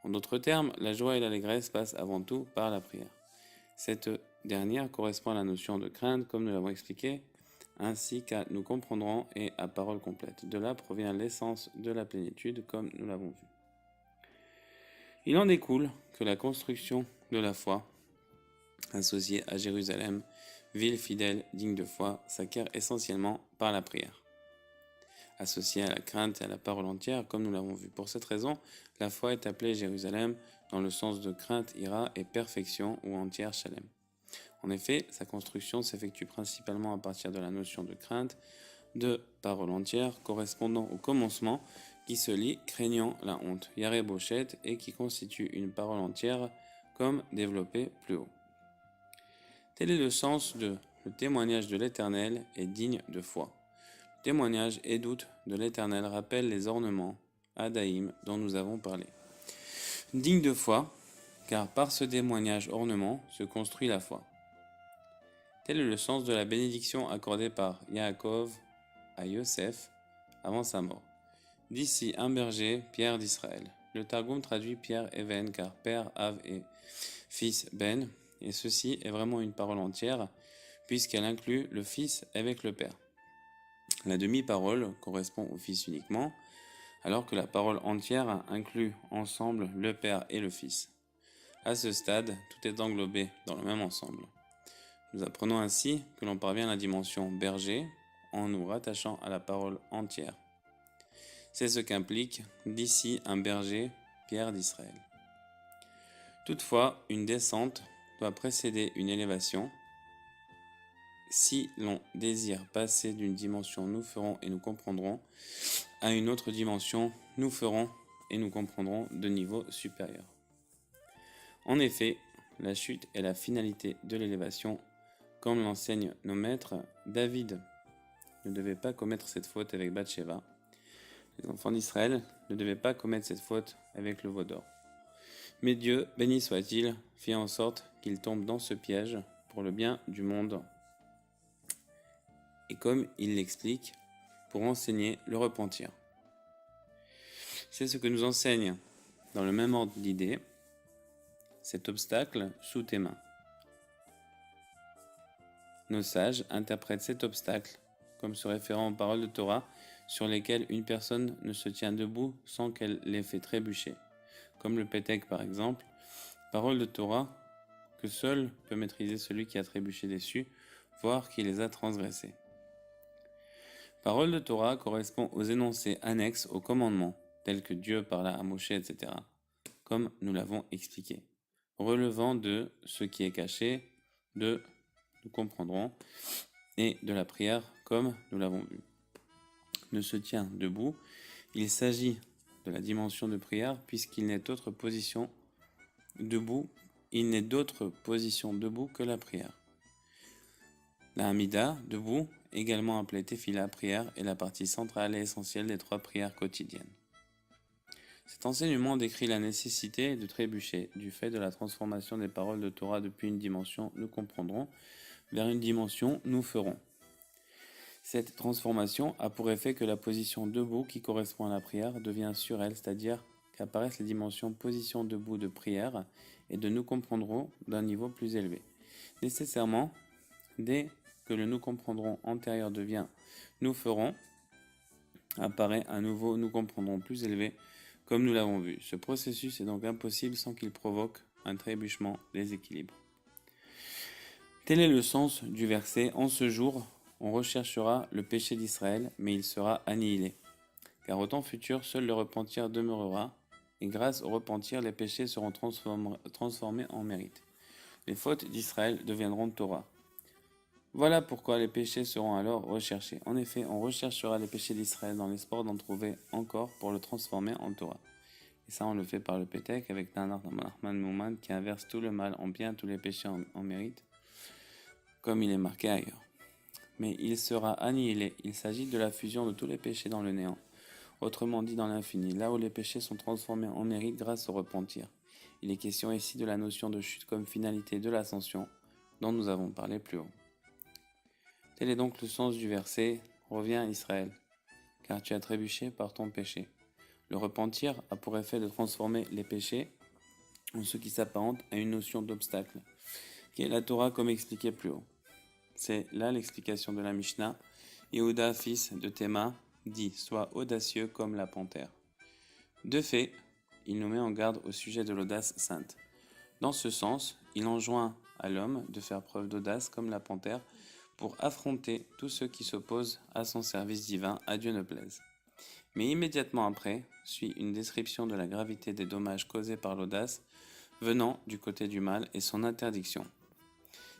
En d'autres termes, la joie et l'allégresse passent avant tout par la prière. Cette dernière correspond à la notion de crainte, comme nous l'avons expliqué, ainsi qu'à nous comprendrons et à parole complète. De là provient l'essence de la plénitude, comme nous l'avons vu. Il en découle que la construction de la foi, associée à Jérusalem, ville fidèle, digne de foi, s'acquiert essentiellement par la prière, associée à la crainte et à la parole entière, comme nous l'avons vu. Pour cette raison, la foi est appelée Jérusalem dans le sens de crainte, ira et perfection ou entière Shalem. En effet, sa construction s'effectue principalement à partir de la notion de crainte, de parole entière, correspondant au commencement, qui se lit craignant la honte, Yare Boshet, et qui constitue une parole entière, comme développé plus haut. Tel est le sens de le témoignage de l'Éternel est digne de foi. Le témoignage et doute de l'Éternel rappelle les ornements, Adaïm, dont nous avons parlé. Digne de foi, car par ce témoignage ornement se construit la foi. Tel est le sens de la bénédiction accordée par Yaakov à Yosef avant sa mort. D'ici un berger, Pierre d'Israël. Le Targum traduit Pierre Even car père Av et fils Ben, et ceci est vraiment une parole entière puisqu'elle inclut le fils avec le père. La demi-parole correspond au fils uniquement, alors que la parole entière inclut ensemble le père et le fils. À ce stade, tout est englobé dans le même ensemble. Nous apprenons ainsi que l'on parvient à la dimension berger en nous rattachant à la parole entière. C'est ce qu'implique d'ici un berger, Pierre d'Israël. Toutefois, une descente doit précéder une élévation. Si l'on désire passer d'une dimension nous ferons et nous comprendrons à une autre dimension nous ferons et nous comprendrons de niveau supérieur. En effet, la chute est la finalité de l'élévation. Comme l'enseignent nos maîtres, David ne devait pas commettre cette faute avec Bathsheba. Les enfants d'Israël ne devaient pas commettre cette faute avec le veau d'or. Mais Dieu, béni soit-il, fit en sorte qu'ils tombent dans ce piège pour le bien du monde. Et comme il l'explique, pour enseigner le repentir. C'est ce que nous enseigne, dans le même ordre d'idées, cet obstacle sous tes mains. Nos sages interprètent cet obstacle comme se référant aux paroles de Torah sur lesquelles une personne ne se tient debout sans qu'elle les fait trébucher, comme le Pétek par exemple, parole de Torah que seul peut maîtriser celui qui a trébuché dessus, voire qui les a transgressés. Parole de Torah correspond aux énoncés annexes aux commandements, tels que Dieu parla à Moshe, etc., comme nous l'avons expliqué, relevant de ce qui est caché, de nous comprendrons, et de la prière, comme nous l'avons vu. Ne se tient debout, il s'agit de la dimension de prière, puisqu'il n'est d'autre position debout, que la prière. La Hamida, debout, également appelée Tefila, prière, est la partie centrale et essentielle des 3 prières quotidiennes. Cet enseignement décrit la nécessité de trébucher du fait de la transformation des paroles de Torah depuis une dimension nous comprendrons vers une dimension nous ferons. Cette transformation a pour effet que la position debout qui correspond à la prière devient sur elle, c'est-à-dire qu'apparaissent les dimensions position debout de prière et de nous comprendrons d'un niveau plus élevé. Nécessairement, dès que le nous comprendrons antérieur devient nous ferons, apparaît un nouveau nous comprendrons plus élevé, comme nous l'avons vu. Ce processus est donc impossible sans qu'il provoque un trébuchement des équilibres. Tel est le sens du verset. En ce jour, on recherchera le péché d'Israël, mais il sera annihilé. Car au temps futur, seul le repentir demeurera, et grâce au repentir, les péchés seront transformés en mérite. Les fautes d'Israël deviendront Torah. Voilà pourquoi les péchés seront alors recherchés. En effet, on recherchera les péchés d'Israël dans l'espoir d'en trouver encore pour le transformer en Torah. Et ça, on le fait par le Pétek avec Tanar Rahman Mouman qui inverse tout le mal en bien, tous les péchés en mérite, comme il est marqué ailleurs. Mais il sera annihilé. Il s'agit de la fusion de tous les péchés dans le néant, autrement dit dans l'infini, là où les péchés sont transformés en mérite grâce au repentir. Il est question ici de la notion de chute comme finalité de l'ascension dont nous avons parlé plus haut. Tel est donc le sens du verset « Reviens Israël, car tu as trébuché par ton péché ». Le repentir a pour effet de transformer les péchés en ce qui s'apparente à une notion d'obstacle, qui est la Torah comme expliqué plus haut. C'est là l'explication de la Mishnah. Yehuda, fils de Théma, dit « Sois audacieux comme la panthère ». De fait, il nous met en garde au sujet de l'audace sainte. Dans ce sens, il enjoint à l'homme de faire preuve d'audace comme la panthère pour affronter tous ceux qui s'opposent à son service divin, à Dieu ne plaise. Mais immédiatement après, suit une description de la gravité des dommages causés par l'audace venant du côté du mal et son interdiction.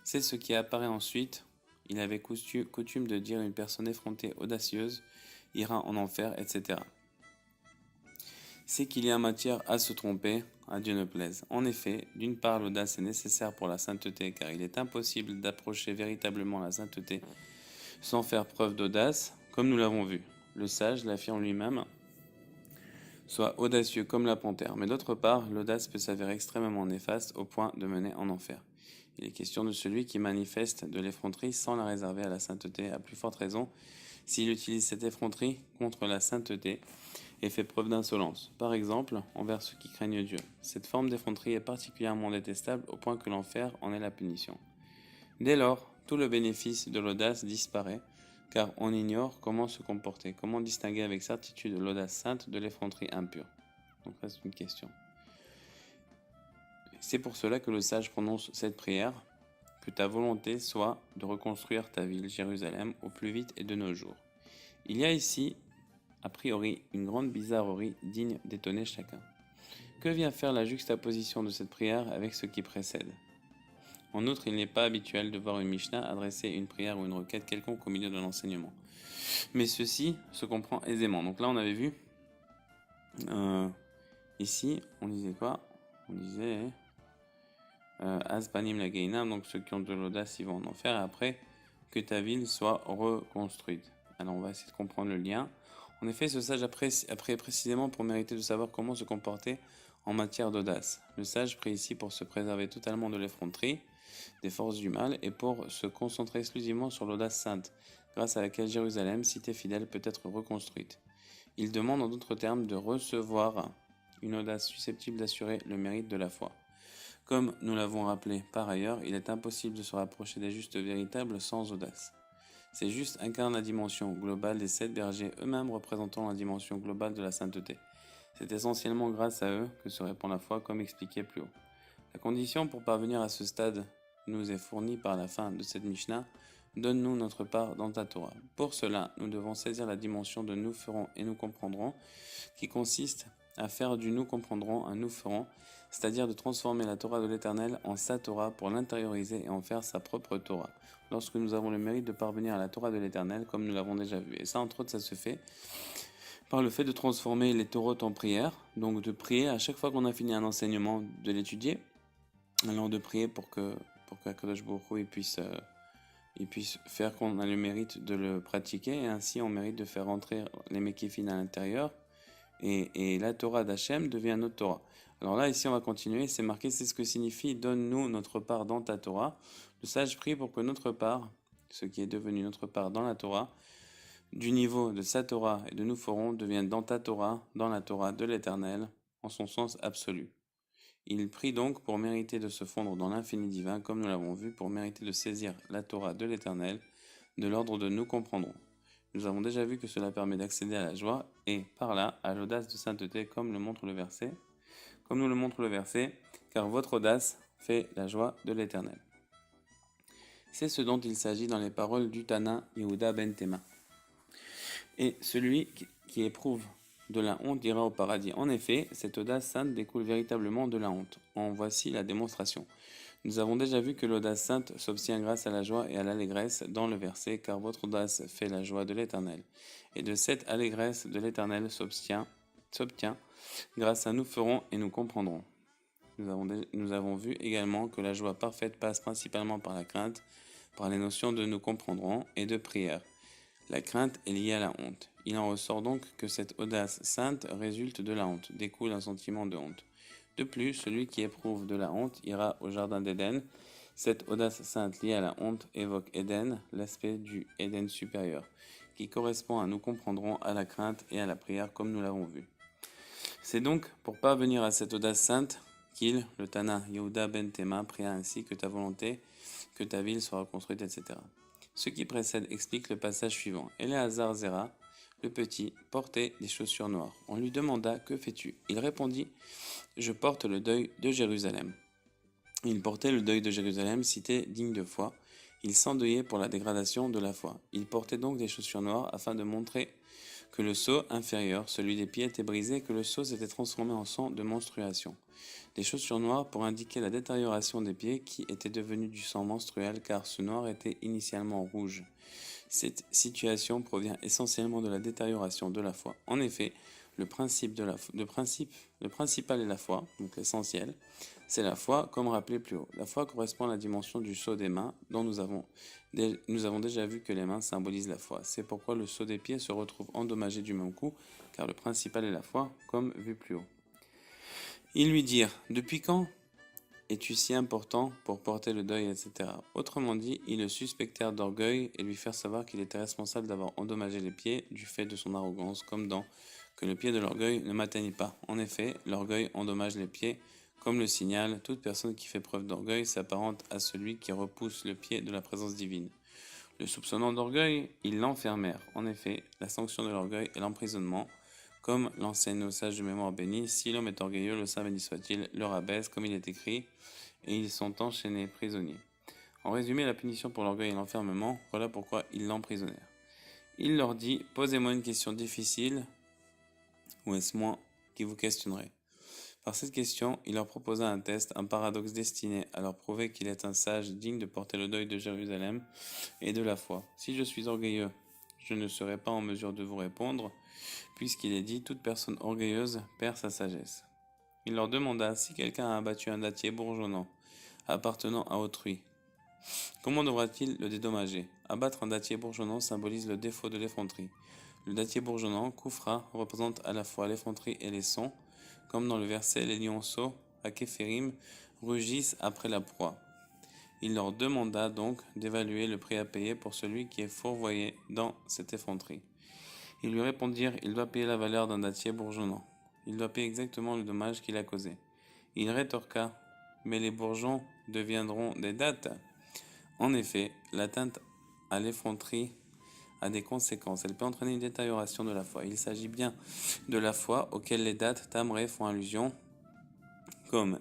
C'est ce qui apparaît ensuite. Il avait coutume de dire une personne effrontée audacieuse ira en enfer, etc. C'est qu'il y a matière à se tromper, à Dieu ne plaise. En effet, d'une part, l'audace est nécessaire pour la sainteté, car il est impossible d'approcher véritablement la sainteté sans faire preuve d'audace, comme nous l'avons vu. Le sage l'affirme lui-même, soit audacieux comme la panthère. Mais d'autre part, l'audace peut s'avérer extrêmement néfaste au point de mener en enfer. Il est question de celui qui manifeste de l'effronterie sans la réserver à la sainteté, à plus forte raison, s'il utilise cette effronterie contre la sainteté et fait preuve d'insolence, par exemple envers ceux qui craignent Dieu. Cette forme d'effronterie est particulièrement détestable au point que l'enfer en est la punition. Dès lors, tout le bénéfice de l'audace disparaît, car on ignore comment se comporter, comment distinguer avec certitude l'audace sainte de l'effronterie impure. Donc ça c'est une question. C'est pour cela que le sage prononce cette prière, que ta volonté soit de reconstruire ta ville, Jérusalem, au plus vite et de nos jours. Il y a ici, a priori, une grande bizarrerie digne d'étonner chacun. Que vient faire la juxtaposition de cette prière avec ce qui précède ? En outre, il n'est pas habituel de voir une Mishnah adresser une prière ou une requête quelconque au milieu de l'enseignement. Mais ceci se comprend aisément. Donc là, on avait vu, ici, on disait quoi ? On disait Aspanim la Geinam, donc ceux qui ont de l'audace, ils vont en enfer, et après, que ta ville soit reconstruite. Alors, on va essayer de comprendre le lien. En effet, ce sage a prié précisément pour mériter de savoir comment se comporter en matière d'audace. Le sage prie ici pour se préserver totalement de l'effronterie, des forces du mal, et pour se concentrer exclusivement sur l'audace sainte, grâce à laquelle Jérusalem, cité fidèle, peut être reconstruite. Il demande en d'autres termes de recevoir une audace susceptible d'assurer le mérite de la foi. Comme nous l'avons rappelé par ailleurs, il est impossible de se rapprocher des justes véritables sans audace. Ces justes incarnent la dimension globale des 7 bergers, eux-mêmes représentant la dimension globale de la sainteté. C'est essentiellement grâce à eux que se répand la foi, comme expliqué plus haut. La condition pour parvenir à ce stade nous est fournie par la fin de cette Mishnah. Donne-nous notre part dans ta Torah. Pour cela, nous devons saisir la dimension de nous ferons et nous comprendrons, qui consiste à faire du nous comprendrons un nous ferons, c'est-à-dire de transformer la Torah de l'Éternel en sa Torah pour l'intérioriser et en faire sa propre Torah, lorsque nous avons le mérite de parvenir à la Torah de l'Éternel, comme nous l'avons déjà vu. Et ça, entre autres, ça se fait par le fait de transformer les Torahs en prières, donc de prier à chaque fois qu'on a fini un enseignement, de l'étudier, alors de prier pour que Akadosh Baruch Hu puisse il puisse faire qu'on a le mérite de le pratiquer, et ainsi on mérite de faire rentrer les Mekifin à l'intérieur, et la Torah d'Hachem devient notre Torah. Alors là, ici, on va continuer, c'est marqué, c'est ce que signifie « Donne-nous notre part dans ta Torah ». Le sage prie pour que notre part, ce qui est devenu notre part dans la Torah, du niveau de sa Torah et de nous ferons, devienne dans ta Torah, dans la Torah de l'Éternel, en son sens absolu. Il prie donc pour mériter de se fondre dans l'infini divin, comme nous l'avons vu, pour mériter de saisir la Torah de l'Éternel, de l'ordre de nous comprendrons. Nous avons déjà vu que cela permet d'accéder à la joie et, par là, à l'audace de sainteté, comme nous le montre le verset, car votre audace fait la joie de l'Éternel. C'est ce dont il s'agit dans les paroles du Tana Yehuda ben Tema. Et celui qui éprouve de la honte ira au paradis. En effet, cette audace sainte découle véritablement de la honte. En voici la démonstration. Nous avons déjà vu que l'audace sainte s'obtient grâce à la joie et à l'allégresse dans le verset, car votre audace fait la joie de l'Éternel. Et de cette allégresse de l'Éternel s'obtient grâce à nous ferons et nous comprendrons. Nous avons vu également que la joie parfaite passe principalement par la crainte, par les notions de nous comprendrons et de prière. La crainte est liée à la honte. Il en ressort donc que cette audace sainte résulte de la honte, découle un sentiment de honte. De plus, celui qui éprouve de la honte ira au jardin d'Éden. Cette audace sainte liée à la honte évoque Éden, l'aspect du Éden supérieur, qui correspond à nous comprendrons à la crainte et à la prière comme nous l'avons vu. C'est donc pour parvenir à cette audace sainte qu'il, le Tana Yehuda ben Tema, pria ainsi que ta volonté, que ta ville soit reconstruite, etc. Ce qui précède explique le passage suivant. Éléazar Zera, le petit, portait des chaussures noires. On lui demanda « Que fais-tu » Il répondit « Je porte le deuil de Jérusalem ». Il portait le deuil de Jérusalem, cité digne de foi. Il s'endeuillait pour la dégradation de la foi. Il portait donc des chaussures noires afin de montrer que le sceau inférieur, celui des pieds, était brisé, que le sceau s'était transformé en sang de menstruation. Des chaussures noires pour indiquer la détérioration des pieds qui était devenu du sang menstruel car ce noir était initialement rouge. Cette situation provient essentiellement de la détérioration de la foi. En effet, le principal est la foi, donc l'essentiel, c'est la foi comme rappelé plus haut. La foi correspond à la dimension du sceau des mains dont nous avons déjà vu que les mains symbolisent la foi. C'est pourquoi le sceau des pieds se retrouve endommagé du même coup, car le principal est la foi, comme vu plus haut. Ils lui dirent « Depuis quand es-tu si important pour porter le deuil, etc. » Autrement dit, ils le suspectèrent d'orgueil et lui firent savoir qu'il était responsable d'avoir endommagé les pieds du fait de son arrogance, comme dans « Que le pied de l'orgueil ne m'atteigne pas ». En effet, l'orgueil endommage les pieds, comme le signale, toute personne qui fait preuve d'orgueil s'apparente à celui qui repousse le pied de la présence divine. Le soupçonnant d'orgueil, ils l'enfermèrent. En effet, la sanction de l'orgueil est l'emprisonnement, comme l'enseigne nos sages de mémoire bénis, si l'homme est orgueilleux, le saint béni soit-il, le rabaisse, comme il est écrit, et ils sont enchaînés prisonniers. En résumé, la punition pour l'orgueil et l'enfermement, voilà pourquoi ils l'emprisonnèrent. Il leur dit, posez-moi une question difficile, ou est-ce moi qui vous questionnerai ? Par cette question, il leur proposa un test, un paradoxe destiné à leur prouver qu'il est un sage digne de porter le deuil de Jérusalem et de la foi. Si je suis orgueilleux, je ne serai pas en mesure de vous répondre, puisqu'il est dit « Toute personne orgueilleuse perd sa sagesse ». Il leur demanda si quelqu'un a abattu un dattier bourgeonnant, appartenant à autrui. Comment devra-t-il le dédommager ? Abattre un dattier bourgeonnant symbolise le défaut de l'effronterie. Le dattier bourgeonnant, Koufra, représente à la fois l'effronterie et les sons, comme dans le verset « Les lionceaux, à Képhérim, rugissent après la proie ». Il leur demanda donc d'évaluer le prix à payer pour celui qui est fourvoyé dans cette effronterie. Ils lui répondirent, il doit payer la valeur d'un dattier bourgeonnant. Il doit payer exactement le dommage qu'il a causé. Il rétorqua, mais les bourgeons deviendront des dattes. En effet, l'atteinte à l'effronterie a des conséquences. Elle peut entraîner une détérioration de la foi. Il s'agit bien de la foi auquel les dates tamrées font allusion, comme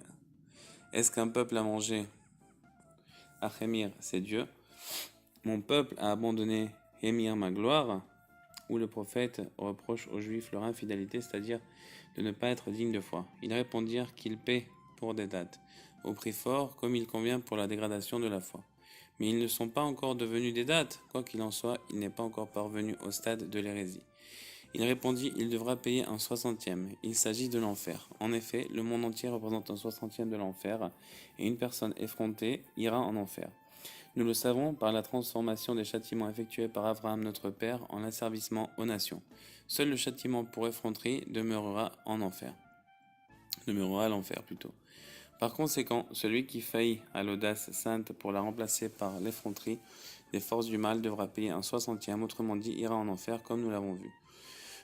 est-ce qu'un peuple a mangé Achémir, c'est Dieu. Mon peuple a abandonné Hémir, ma gloire. Où le prophète reproche aux Juifs leur infidélité, c'est-à-dire de ne pas être dignes de foi. Ils répondirent qu'ils paient pour des dates, au prix fort, comme il convient pour la dégradation de la foi. Mais ils ne sont pas encore devenus des dates, quoi qu'il en soit, il n'est pas encore parvenu au stade de l'hérésie. Il répondit, il devra payer un 60e. Il s'agit de l'enfer. En effet, le monde entier représente un 60e de l'enfer, et une personne effrontée ira en enfer. Nous le savons par la transformation des châtiments effectués par Abraham notre Père en asservissement aux nations. Seul le châtiment pour effronterie demeurera à l'enfer plutôt. Par conséquent, celui qui faillit à l'audace sainte pour la remplacer par l'effronterie des forces du mal devra payer un 60e, autrement dit ira en enfer comme nous l'avons vu.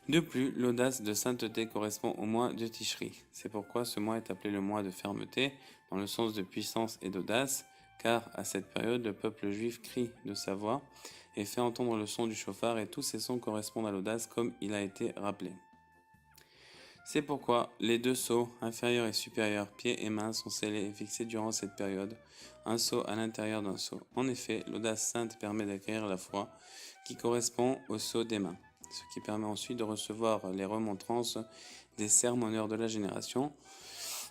De plus, l'audace de sainteté correspond au mois de Tishri. C'est pourquoi ce mois est appelé le mois de fermeté, dans le sens de puissance et d'audace, car à cette période, le peuple juif crie de sa voix et fait entendre le son du chauffard, et tous ces sons correspondent à l'audace comme il a été rappelé. C'est pourquoi les deux sceaux, inférieur et supérieur, pieds et mains, sont scellés et fixés durant cette période, un sceau à l'intérieur d'un sceau. En effet, l'audace sainte permet d'acquérir la foi, qui correspond au sceau des mains, ce qui permet ensuite de recevoir les remontrances des sermonneurs de la génération,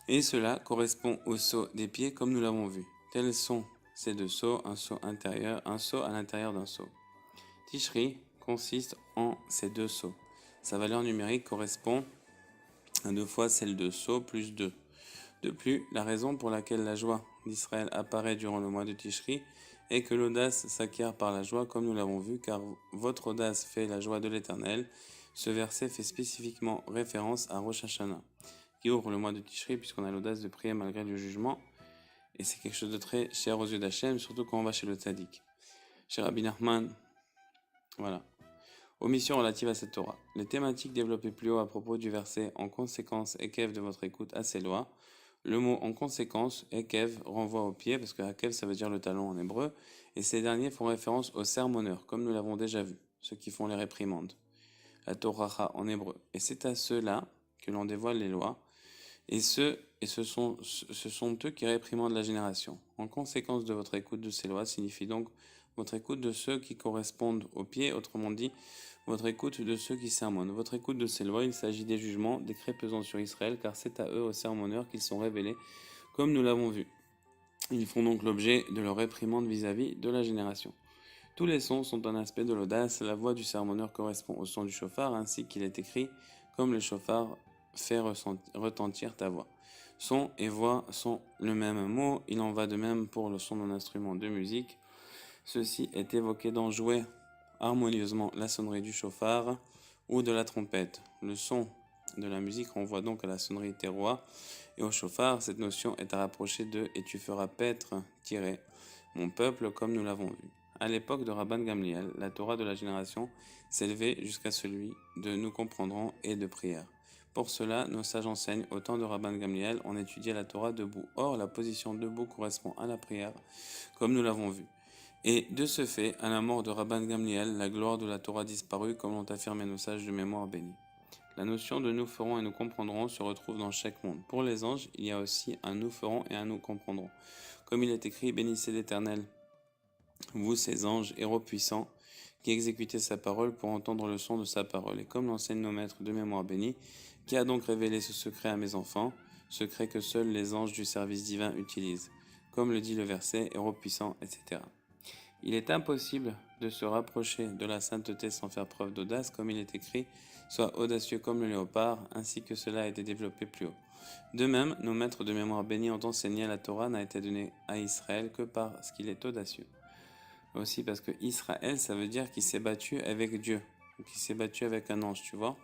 et cela correspond au sceau des pieds comme nous l'avons vu. Tels sont ces deux sceaux, un sceau intérieur, un sceau à l'intérieur d'un sceau. Tishri consiste en ces deux sceaux. Sa valeur numérique correspond à 2 fois celle de sceau plus 2. De plus, la raison pour laquelle la joie d'Israël apparaît durant le mois de Tishri est que l'audace s'acquiert par la joie, comme nous l'avons vu, car votre audace fait la joie de l'Éternel. Ce verset fait spécifiquement référence à Rosh Hashanah, qui ouvre le mois de Tishri, puisqu'on a l'audace de prier malgré le jugement, et c'est quelque chose de très cher aux yeux d'Hachem, surtout quand on va chez le tzaddik. Chez Rabbi Nachman, voilà. Omission relative à cette Torah. Les thématiques développées plus haut à propos du verset en conséquence Ekev de votre écoute à ces lois. Le mot en conséquence, Ekev, renvoie au pied, parce que Ekev ça veut dire le talon en hébreu, et ces derniers font référence aux sermonneurs, comme nous l'avons déjà vu, ceux qui font les réprimandes, la Torah en hébreu. Et c'est à ceux-là que l'on dévoile les lois, et ce sont eux qui réprimandent la génération. En conséquence de votre écoute de ces lois signifie donc votre écoute de ceux qui correspondent au pied, autrement dit, votre écoute de ceux qui sermonnent. Votre écoute de ces lois, il s'agit des jugements, décrets pesant sur Israël, car c'est à eux, aux sermonneurs, qu'ils sont révélés, comme nous l'avons vu. Ils font donc l'objet de leur réprimande vis-à-vis de la génération. Tous les sons sont un aspect de l'audace. La voix du sermonneur correspond au son du chauffard, ainsi qu'il est écrit, comme le chauffard fait retentir ta voix. Son et voix sont le même mot, il en va de même pour le son d'un instrument de musique. Ceci est évoqué dans jouer harmonieusement la sonnerie du chauffard ou de la trompette. Le son de la musique renvoie donc à la sonnerie terroir et au chauffard. Cette notion est à rapprocher de « et tu feras paître, mon peuple » comme nous l'avons vu. À l'époque de Rabban Gamliel, la Torah de la génération s'élevait jusqu'à celui de nous comprendrons et de prière. Pour cela, nos sages enseignent, au temps de Rabban Gamliel, on étudiait la Torah debout. Or, la position debout correspond à la prière, comme nous l'avons vu. Et de ce fait, à la mort de Rabban Gamliel, la gloire de la Torah disparut, comme l'ont affirmé nos sages de mémoire bénis. La notion de nous ferons et nous comprendrons se retrouve dans chaque monde. Pour les anges, il y a aussi un nous ferons et un nous comprendrons. Comme il est écrit, bénissez l'Éternel, vous ces anges, héros puissants, qui exécutez sa parole pour entendre le son de sa parole. Et comme l'enseignent nos maîtres de mémoire bénis, qui a donc révélé ce secret à mes enfants, secret que seuls les anges du service divin utilisent. Comme le dit le verset, héros puissants, etc. Il est impossible de se rapprocher de la sainteté sans faire preuve d'audace, comme il est écrit, sois audacieux comme le léopard, ainsi que cela a été développé plus haut. De même, nos maîtres de mémoire bénis ont enseigné la Torah n'a été donnée à Israël que parce qu'il est audacieux. Aussi parce que Israël, ça veut dire qu'il s'est battu avec Dieu, qu'il s'est battu avec un ange, tu vois.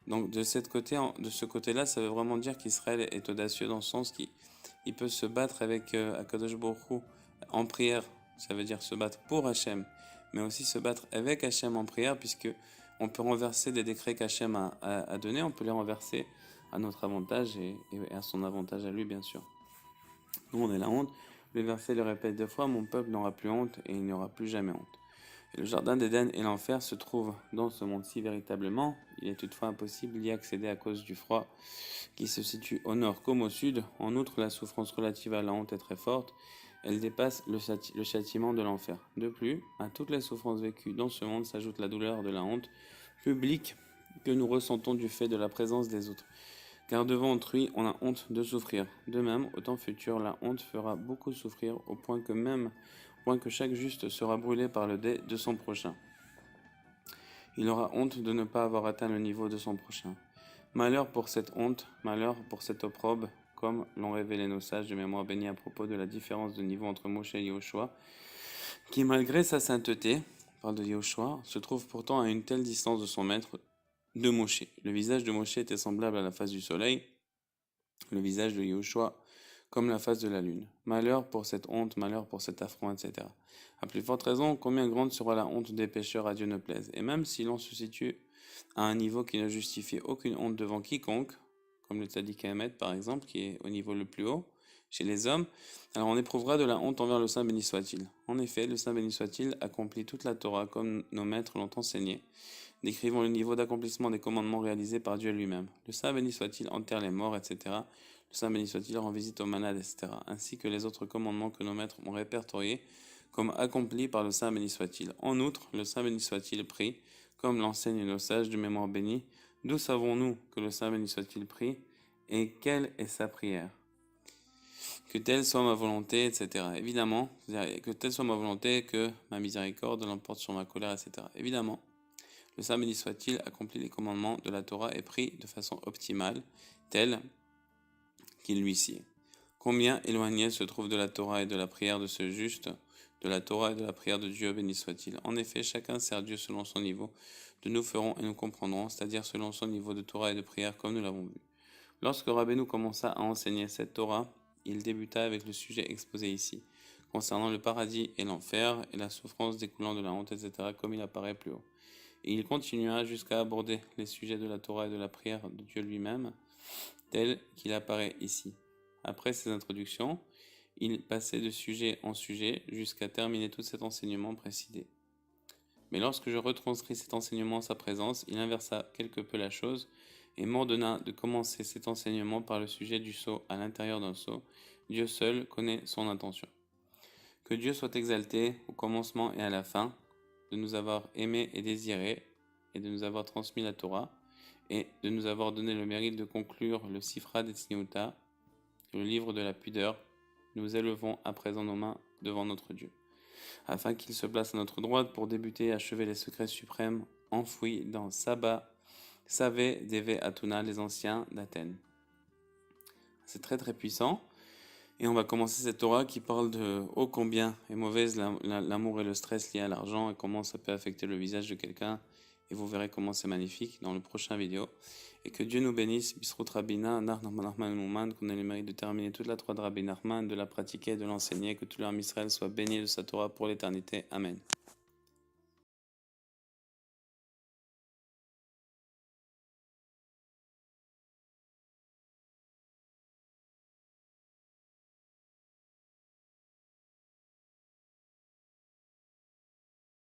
Donc de ce côté-là, ça veut vraiment dire qu'Israël est audacieux dans le sens qu'il peut se battre avec Akadosh Baruch Hu en prière. Ça veut dire se battre pour Hachem, mais aussi se battre avec Hachem en prière, puisque on peut renverser des décrets qu'Hachem a donnés, on peut les renverser à notre avantage et à son avantage à lui, bien sûr. Nous, on est la honte. Le verset le répète 2 fois, mon peuple n'aura plus honte et il n'y aura plus jamais honte. Et le jardin d'Éden et l'enfer se trouvent dans ce monde-ci véritablement. Il est toutefois impossible d'y accéder à cause du froid qui se situe au nord comme au sud. En outre, la souffrance relative à la honte est très forte. Elle dépasse le châtiment de l'enfer. De plus, à toutes les souffrances vécues dans ce monde s'ajoute la douleur de la honte publique que nous ressentons du fait de la présence des autres. Car devant autrui, on a honte de souffrir. De même, au temps futur, la honte fera beaucoup souffrir au point que chaque juste sera brûlé par le dé de son prochain. Il aura honte de ne pas avoir atteint le niveau de son prochain. Malheur pour cette honte, malheur pour cette opprobre, comme l'ont révélé nos sages de mémoire bénie à propos de la différence de niveau entre Moshe et Yoshua. qui malgré sa sainteté, on parle de Yahushua, se trouve pourtant à une telle distance de son maître, de Moshe. Le visage de Moshe était semblable à la face du soleil, le visage de Yahushua comme la face de la lune. Malheur pour cette honte, malheur pour cet affront, etc. À plus forte raison, combien grande sera la honte des pécheurs à Dieu ne plaise. Et même si l'on se situe à un niveau qui ne justifie aucune honte devant quiconque, comme le Tzaddik Ahmed par exemple, qui est au niveau le plus haut, chez les hommes, alors on éprouvera de la honte envers le Saint béni soit-il. En effet, le Saint béni soit-il accomplit toute la Torah comme nos maîtres l'ont enseigné, décrivant le niveau d'accomplissement des commandements réalisés par Dieu lui-même. Le Saint béni soit-il enterre les morts, etc. Le Saint béni soit-il rend visite aux malades, etc. Ainsi que les autres commandements que nos maîtres ont répertoriés comme accomplis par le Saint béni soit-il. En outre, le Saint béni soit-il prie, comme l'enseignent nos sages de mémoire bénie. D'où savons-nous que le Saint béni soit-il prie et quelle est sa prière? Que telle soit ma volonté, etc. Évidemment, que telle soit ma volonté, que ma miséricorde l'emporte sur ma colère, etc. Évidemment, le Saint béni soit-il accomplit les commandements de la Torah et prie de façon optimale, telle qu'il lui sied. Combien éloigné se trouve de la Torah et de la prière de ce juste, de la Torah et de la prière de Dieu, béni soit-il. En effet, chacun sert Dieu selon son niveau, de nous ferons et nous comprendrons, c'est-à-dire selon son niveau de Torah et de prière, comme nous l'avons vu. Lorsque Rabbeinu commença à enseigner cette Torah, il débuta avec le sujet exposé ici, concernant le paradis et l'enfer, et la souffrance découlant de la honte, etc., comme il apparaît plus haut. Et il continua jusqu'à aborder les sujets de la Torah et de la prière de Dieu lui-même, tel qu'il apparaît ici. Après ces introductions, il passait de sujet en sujet jusqu'à terminer tout cet enseignement précédé. Mais lorsque je retranscris cet enseignement en sa présence, il inversa quelque peu la chose et m'ordonna de commencer cet enseignement par le sujet du sceau à l'intérieur d'un sceau. Dieu seul connaît son intention. Que Dieu soit exalté au commencement et à la fin, de nous avoir aimés et désirés, et de nous avoir transmis la Torah, et de nous avoir donné le mérite de conclure le Sifra d'Etzniuta, le livre de la pudeur. Nous élevons à présent nos mains devant notre Dieu, afin qu'il se place à notre droite pour débuter et achever les secrets suprêmes enfouis dans Savé Deve Atuna, les anciens d'Athènes. C'est très très puissant. Et on va commencer cette Torah qui parle de ô combien est mauvaise l'amour et le stress liés à l'argent et comment ça peut affecter le visage de quelqu'un. Et vous verrez comment c'est magnifique dans le prochain vidéo. Et que Dieu nous bénisse, Bisrut Rabbina, qu'on ait le mérite de terminer toute la Torah de Rabbi Nachman, de la pratiquer et de l'enseigner, que tout l'homme Israël soit béni de sa Torah pour l'éternité. Amen.